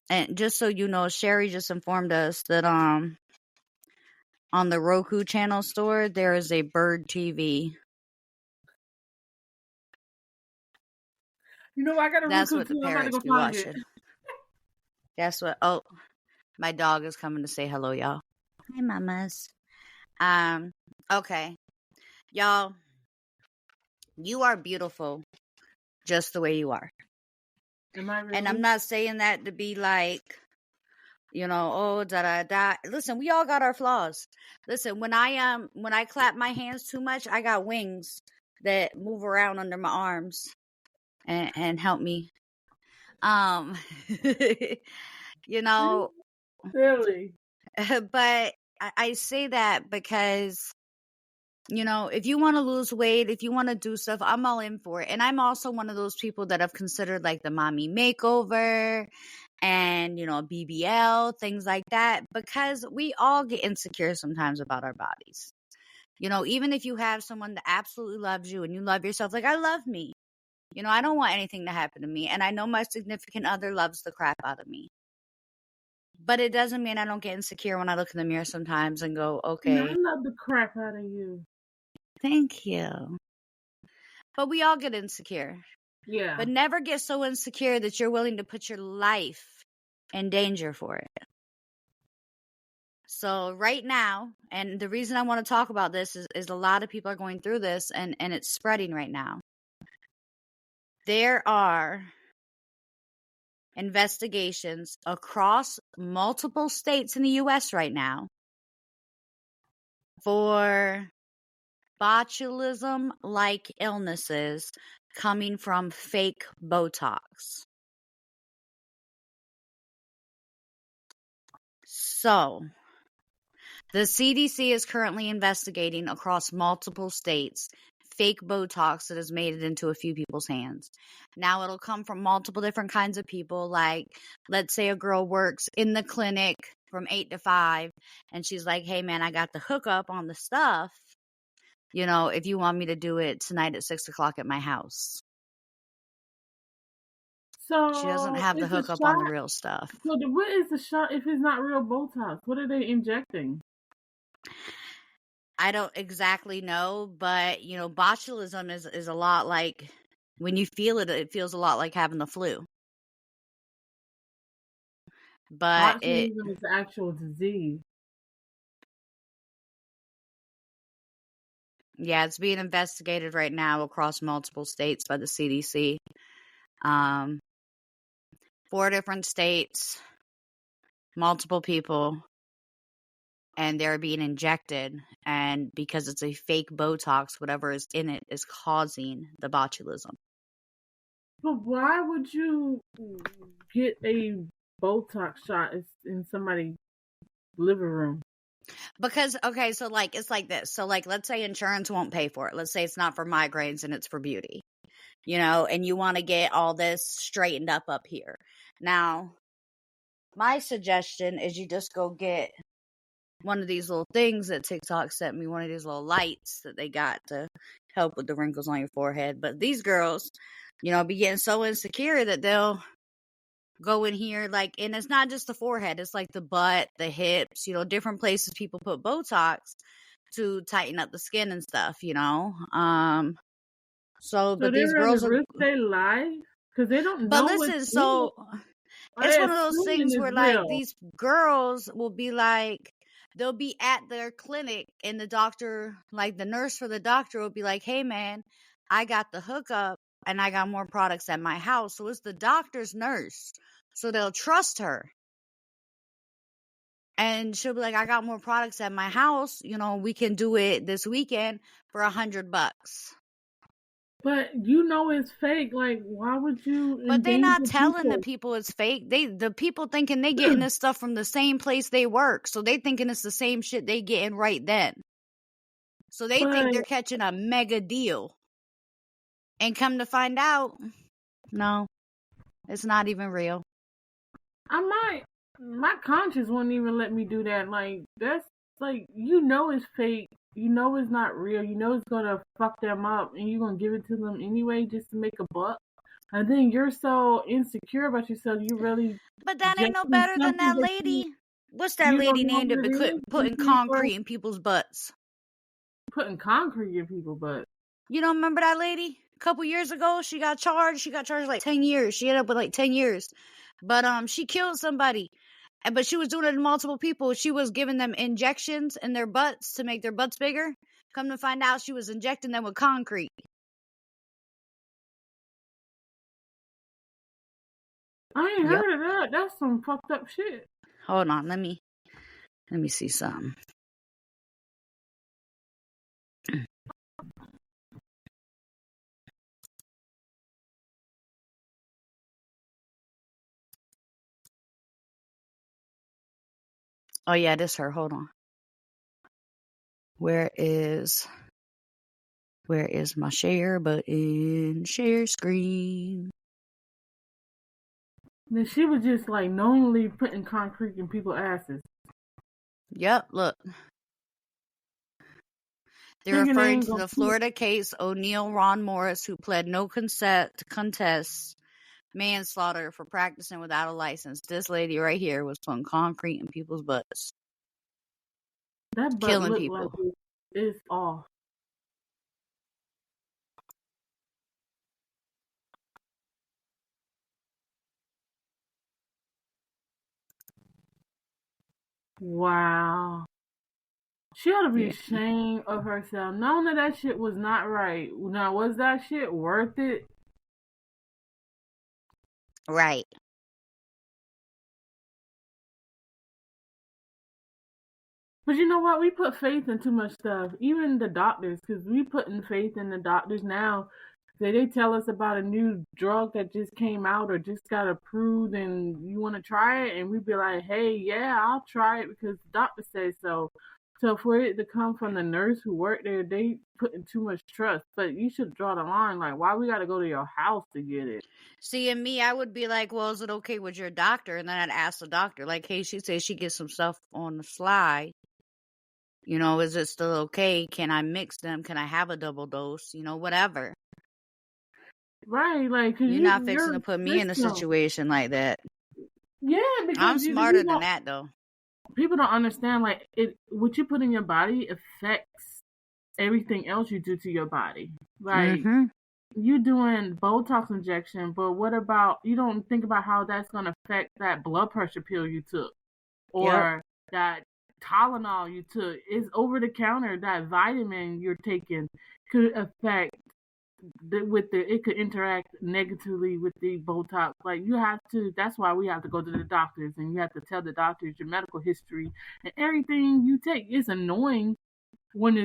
And just so you know, Sherry just informed us that on the Roku channel store there is a bird TV. You know, I got a That's Roku what the too. I'm about to parents go be find watching. it. That's what. Oh, my dog is coming to say hello, y'all. Hi, mamas. Okay, y'all. You are beautiful, just the way you are. Am I really? And I'm not saying that to be like, you know, oh, da. Listen, we all got our flaws. Listen, when I clap my hands too much, I got wings that move around under my arms and help me. You know. Really? But I say that because, you know, if you want to lose weight, if you want to do stuff, I'm all in for it. And I'm also one of those people that have considered like the mommy makeover and, you know, BBL, things like that, because we all get insecure sometimes about our bodies. You know, even if you have someone that absolutely loves you and you love yourself, like I love me. You know, I don't want anything to happen to me. And I know my significant other loves the crap out of me. But it doesn't mean I don't get insecure when I look in the mirror sometimes and go, okay. I love the crap out of you. Thank you. But we all get insecure. Yeah. But never get so insecure that you're willing to put your life in danger for it. So right now, and the reason I want to talk about this is a lot of people are going through this and it's spreading right now. There are investigations across multiple states in the U.S. right now for botulism-like illnesses coming from fake Botox. So, the CDC is currently investigating across multiple states fake Botox that has made it into a few people's hands. Now, it'll come from multiple different kinds of people. Like, let's say a girl works in the clinic from 8 to 5, and she's like, hey, man, I got the hookup on the stuff. You know, if you want me to do it tonight at 6 o'clock at my house. So she doesn't have the hookup on the real stuff. So what is the shot if it's not real Botox? What are they injecting? I don't exactly know, but botulism is a lot like when you feel it, it feels a lot like having the flu. But botulism is the actual disease. Yeah, it's being investigated right now across multiple states by the CDC. 4 different states, multiple people, and they're being injected. And because it's a fake Botox, whatever is in it is causing the botulism. But why would you get a Botox shot in somebody's living room? Because, okay, so it's like this. So let's say insurance won't pay for it. Let's say it's not for migraines and it's for beauty, and you want to get all this straightened up here. Now, my suggestion is you just go get one of these little things that TikTok sent me, one of these little lights that they got to help with the wrinkles on your forehead. But these girls, be getting so insecure that they'll go in here, and it's not just the forehead, it's like the butt, the hips, different places people put Botox to tighten up the skin and stuff, So but these girls risk their life because they don't know. But listen, so it's one of those things where these girls will be they'll be at their clinic and the doctor, the nurse for the doctor will be like, hey man, I got the hookup and I got more products at my house. So it's the doctor's nurse. So they'll trust her. And she'll be like, I got more products at my house. We can do it this weekend for $100. But it's fake. Why would you? But they're not telling the people it's fake. The people thinking they getting this stuff from the same place they work, so they thinking it's the same shit they getting right then. So they think they're catching a mega deal, and come to find out, no, it's not even real. My conscience won't even let me do that. That's it's fake. It's not real. It's gonna fuck them up, and you're gonna give it to them anyway just to make a buck. And then you're so insecure about yourself, you really. But that ain't no better than that lady. What's that lady named that be putting concrete in people's butts? Putting concrete in people's butts. You don't remember that lady? A couple years ago, she got charged. She got charged 10 years. She ended up with 10 years. But she killed somebody. But she was doing it to multiple people. She was giving them injections in their butts to make their butts bigger. Come to find out, she was injecting them with concrete. I ain't heard of that. That's some fucked up shit. Hold on, let me see something. Oh yeah, this her. Hold on. Where is my share button? Share screen. Then she was just knowingly putting concrete in people's asses. Yep, look. They're referring to the Florida case O'Neal Ron Morris, who pled no contest manslaughter for practicing without a license. This lady right here was putting concrete in people's butts. That butt killing people. It's off. Wow. She ought to be ashamed of herself. Knowing that shit was not right. Now, was that shit worth it? Right. But you know what? We put faith in too much stuff. Even the doctors, because we putting faith in the doctors now. They tell us about a new drug that just came out or just got approved and you want to try it, and we'd be like, hey, yeah, I'll try it because the doctor says so. So for it to come from the nurse who worked there, they putting too much trust. But you should draw the line. Why we got to go to your house to get it? See, and me, I would be like, well, is it okay with your doctor? And then I'd ask the doctor, hey, she says she gets some stuff on the sly. Is it still okay? Can I mix them? Can I have a double dose? Whatever. Right, like, cause you're not fixing you're to put me in a situation like that. Yeah, because I'm smarter than that, though. People don't understand, like, what you put in your body affects everything else you do to your body. Like, you doing Botox injection, but what about, you don't think about how that's going to affect that blood pressure pill you took, or that Tylenol you took. It's over the counter. That vitamin you're taking could affect it could interact negatively with the Botox. Like, you have to. That's why we have to go to the doctors, and you have to tell the doctors your medical history and everything you take. It's annoying when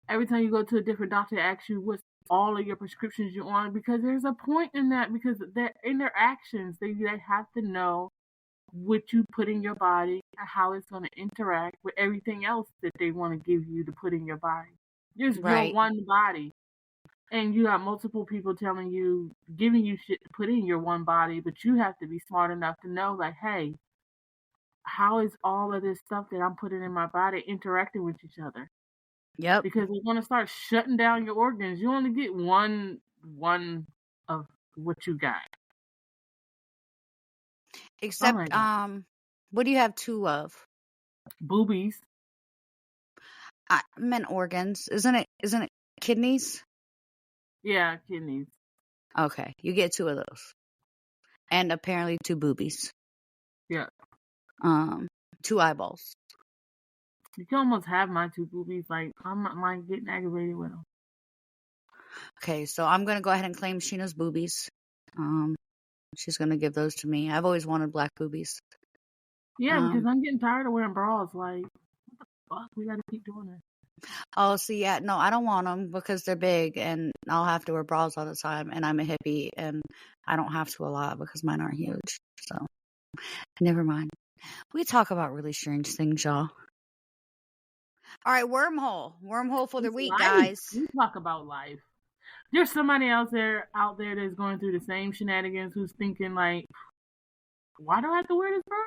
every time you go to a different doctor, asks you what's all of your prescriptions you're on, because there's a point in that, because they're in their actions. They have to know what you put in your body and how it's going to interact with everything else that they want to give you to put in your body. There's your one body. And you have multiple people telling you, giving you shit to put in your one body, but you have to be smart enough to know, like, hey, how is all of this stuff that I'm putting in my body interacting with each other? Yep. Because they're going to start shutting down your organs. You only get one of what you got. Except, what do you have two of? Boobies. I meant organs. Isn't it kidneys? Yeah, kidneys. Okay, you get two of those. And apparently 2 boobies. Yeah. 2 eyeballs. You can almost have my 2 boobies. Like, I'm not like getting aggravated with them. Okay, so I'm going to go ahead and claim Sheena's boobies. She's going to give those to me. I've always wanted black boobies. Yeah, because I'm getting tired of wearing bras. Like, what the fuck? We got to keep doing it. Oh, see, yeah, no, I don't want them because they're big and I'll have to wear bras all the time, and I'm a hippie and I don't have to a lot because mine aren't huge. So, never mind. We talk about really strange things, y'all. All right, wormhole for the week, guys. We talk about life. There's somebody out there that's going through the same shenanigans, who's thinking, like, why do I have to wear this bra?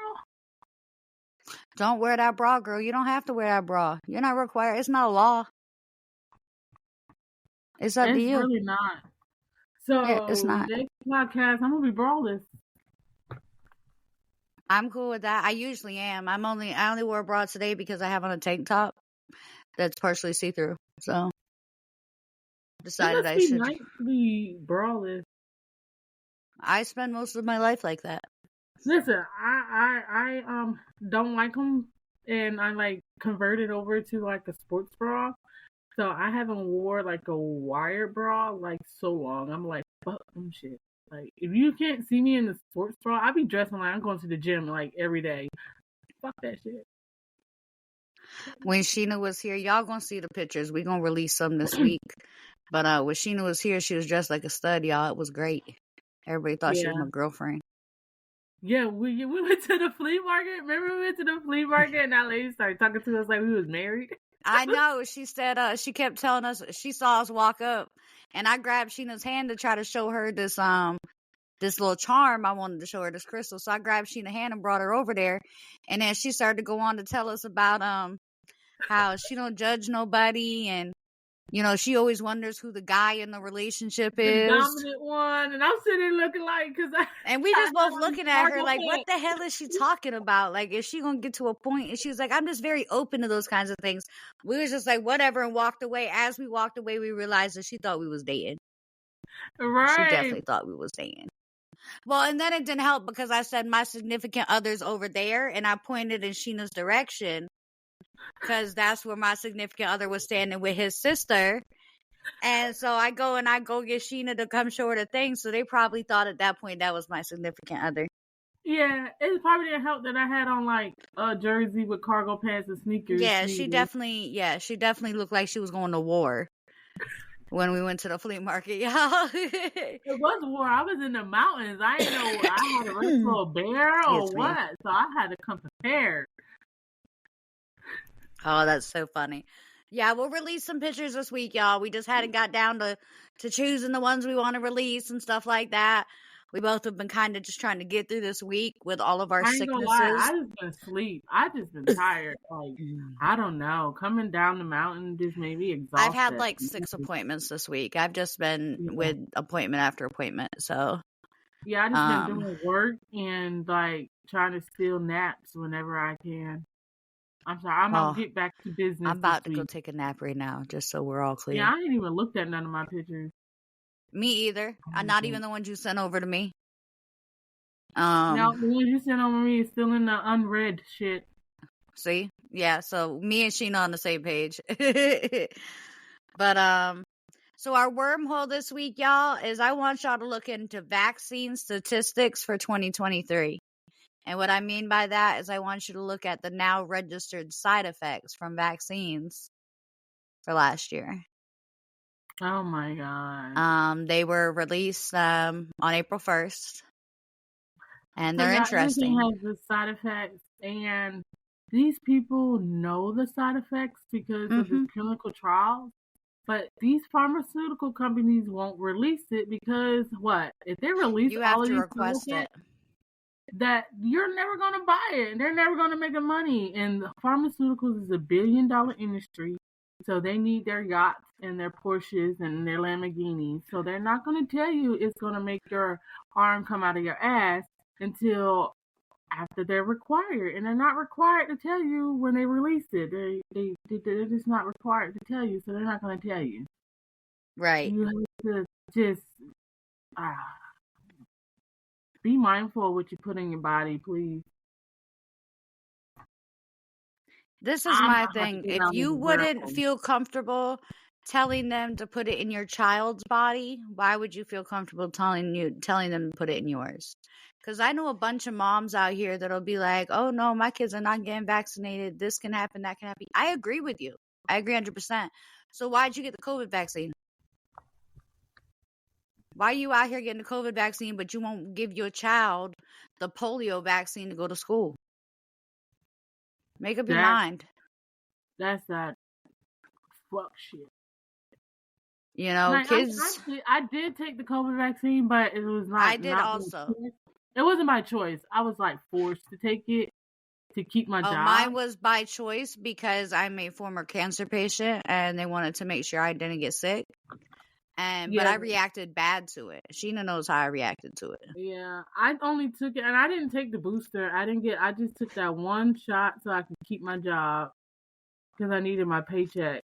Don't wear that bra, girl. You don't have to wear that bra. You're not required. It's not a law. It's up to you. It's really not. So, yeah, it's not. Next podcast, I'm going to be braless. I'm cool with that. I usually am. I only wore a bra today because I have on a tank top that's partially see-through. So, decided I should. It must be braless. I spend most of my life like that. Listen, I don't like them, and I like converted over to like a sports bra. So I haven't wore like a wire bra like so long. I'm like, fuck them shit. Like, if you can't see me in the sports bra, I be dressing like I'm going to the gym like every day. Fuck that shit. When Sheena was here, y'all gonna see the pictures. We gonna release some this week. But when Sheena was here, she was dressed like a stud, y'all. It was great. Everybody thought she was my girlfriend. Yeah, we went to the flea market. Remember we went to the flea market and that lady started talking to us like we was married? I know. She said, she kept telling us, she saw us walk up, and I grabbed Sheena's hand to try to show her this little charm. I wanted to show her this crystal. So I grabbed Sheena's hand and brought her over there. And then she started to go on to tell us about how she don't judge nobody, and you know, she always wonders who the guy in the relationship is. The dominant one. And I'm sitting there looking like, and we just both looking at her like, what the hell is she talking about? Like, is she going to get to a point? And she was like, I'm just very open to those kinds of things. We was just like, whatever, and walked away. As we walked away, we realized that she thought we was dating. Right. She definitely thought we was dating. Well, and then it didn't help because I said my significant other's over there, and I pointed in Sheena's direction because that's where my significant other was standing with his sister. And so I go get Sheena to come show her the thing. So they probably thought at that point that was my significant other. Yeah, it probably didn't help that I had on like a jersey with cargo pants and sneakers. Yeah, she definitely looked like she was going to war when we went to the flea market, y'all. It was war. I was in the mountains. I didn't know I had to run for a bear or what. So I had to come prepared. Oh, that's so funny. Yeah, we'll release some pictures this week, y'all. We just hadn't got down to choosing the ones we want to release and stuff like that. We both have been kind of just trying to get through this week with all of our I ain't gonna lie, sicknesses. I just been asleep. I just been tired. Like, I don't know. Coming down the mountain just made me exhausted. I've had like 6 appointments this week. I've just been with appointment after appointment. So yeah, I just been doing work and like trying to steal naps whenever I can. I'm sorry. I'm gonna get back to business. I'm about to go take a nap right now, just so we're all clear. Yeah, I ain't even looked at none of my pictures. Me either. Not even the ones you sent over to me. No, the ones you sent over to me is still in the unread shit. See? Yeah, so me and Sheena on the same page. But so our wormhole this week, y'all, is I want y'all to look into vaccine statistics for 2023. And what I mean by that is I want you to look at the now registered side effects from vaccines for last year. Oh my God. They were released on April 1st. And they're interesting. Everything has the side effects, and these people know the side effects because of the clinical trials. But these pharmaceutical companies won't release it because what? If they release you have to request it. That you're never going to buy it, and they're never going to make money. And pharmaceuticals is $1 billion industry, so they need their yachts and their Porsches and their Lamborghinis. So they're not going to tell you it's going to make your arm come out of your ass until after they're required, and they're not required to tell you when they release it. They're just not required to tell you, so they're not going to tell you. Right. You have to just be mindful of what you put in your body, please. This is my thing. If you wouldn't feel comfortable telling them to put it in your child's body, why would you feel comfortable telling them to put it in yours? Because I know a bunch of moms out here that'll be like, oh no, my kids are not getting vaccinated. This can happen, that can happen. I agree with you. I agree 100%. So why'd you get the COVID vaccine? Why are you out here getting the COVID vaccine, but you won't give your child the polio vaccine to go to school? Make up your mind. That's that fuck shit. You know, like, kids. I did take the COVID vaccine, but it was not. I did also. It wasn't my choice. I was like forced to take it to keep my job. Mine was by choice because I'm a former cancer patient, and they wanted to make sure I didn't get sick. But I reacted bad to it. Sheena knows how I reacted to it. Yeah, I only took it, and I didn't take the booster. I just took that one shot so I could keep my job because I needed my paycheck.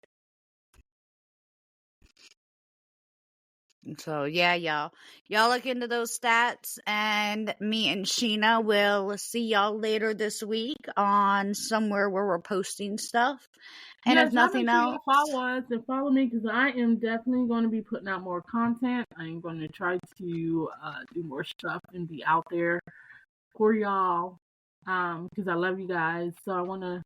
So yeah, y'all look into those stats, and me and Sheena will see y'all later this week on somewhere where we're posting stuff. And if nothing else, follow us and follow me because I am definitely going to be putting out more content. I'm going to try to do more stuff and be out there for y'all because I love you guys. So I want to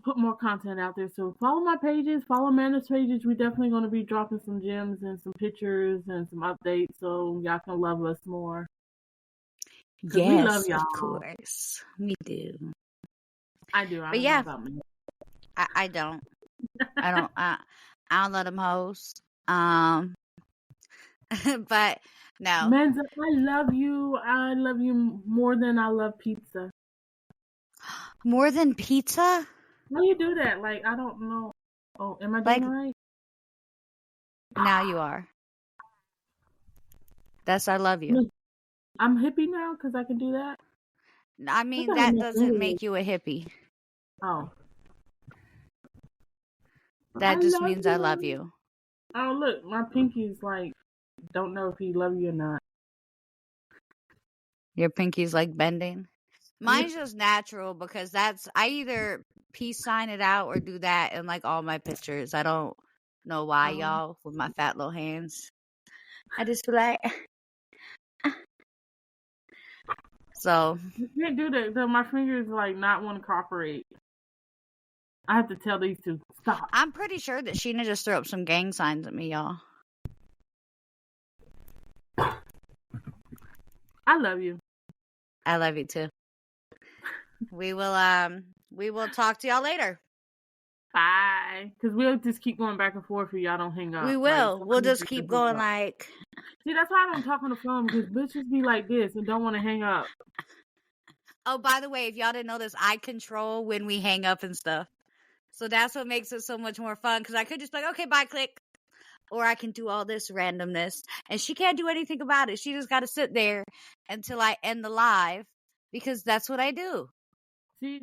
put more content out there. So follow my pages, follow Amanda's pages. We're definitely going to be dropping some gems and some pictures and some updates so y'all can love us more. Yes, we love y'all. Of course. We do. I do. But yeah, I don't. I don't let them host. But no. Menza, I love you. I love you more than I love pizza. More than pizza? How do you do that? Like, I don't know. Oh, am I doing it right? Now you are. That's I love you. I'm hippie now because I can do that? I mean, that doesn't make you a hippie. Oh. That just means I love you. Oh, look, my pinky's like, don't know if he love you or not. Your pinky's like bending? Mine's just natural because I either peace sign it out or do that in like all my pictures. I don't know why, y'all, with my fat little hands. I just feel like... So you can't do that. So my fingers like not want to cooperate. I have to tell these two stop. I'm pretty sure that Sheena just threw up some gang signs at me, y'all. I love you. I love you too. We will talk to y'all later. Bye. Because we'll just keep going back and forth if y'all don't hang up. We will. We'll just keep going like See, that's why I don't talk on the phone, because bitches be like this and don't want to hang up. Oh, by the way, if y'all didn't know this, I control when we hang up and stuff. So that's what makes it so much more fun, because I could just be like, okay, bye, click. Or I can do all this randomness. And she can't do anything about it. She just got to sit there until I end the live, because that's what I do. See,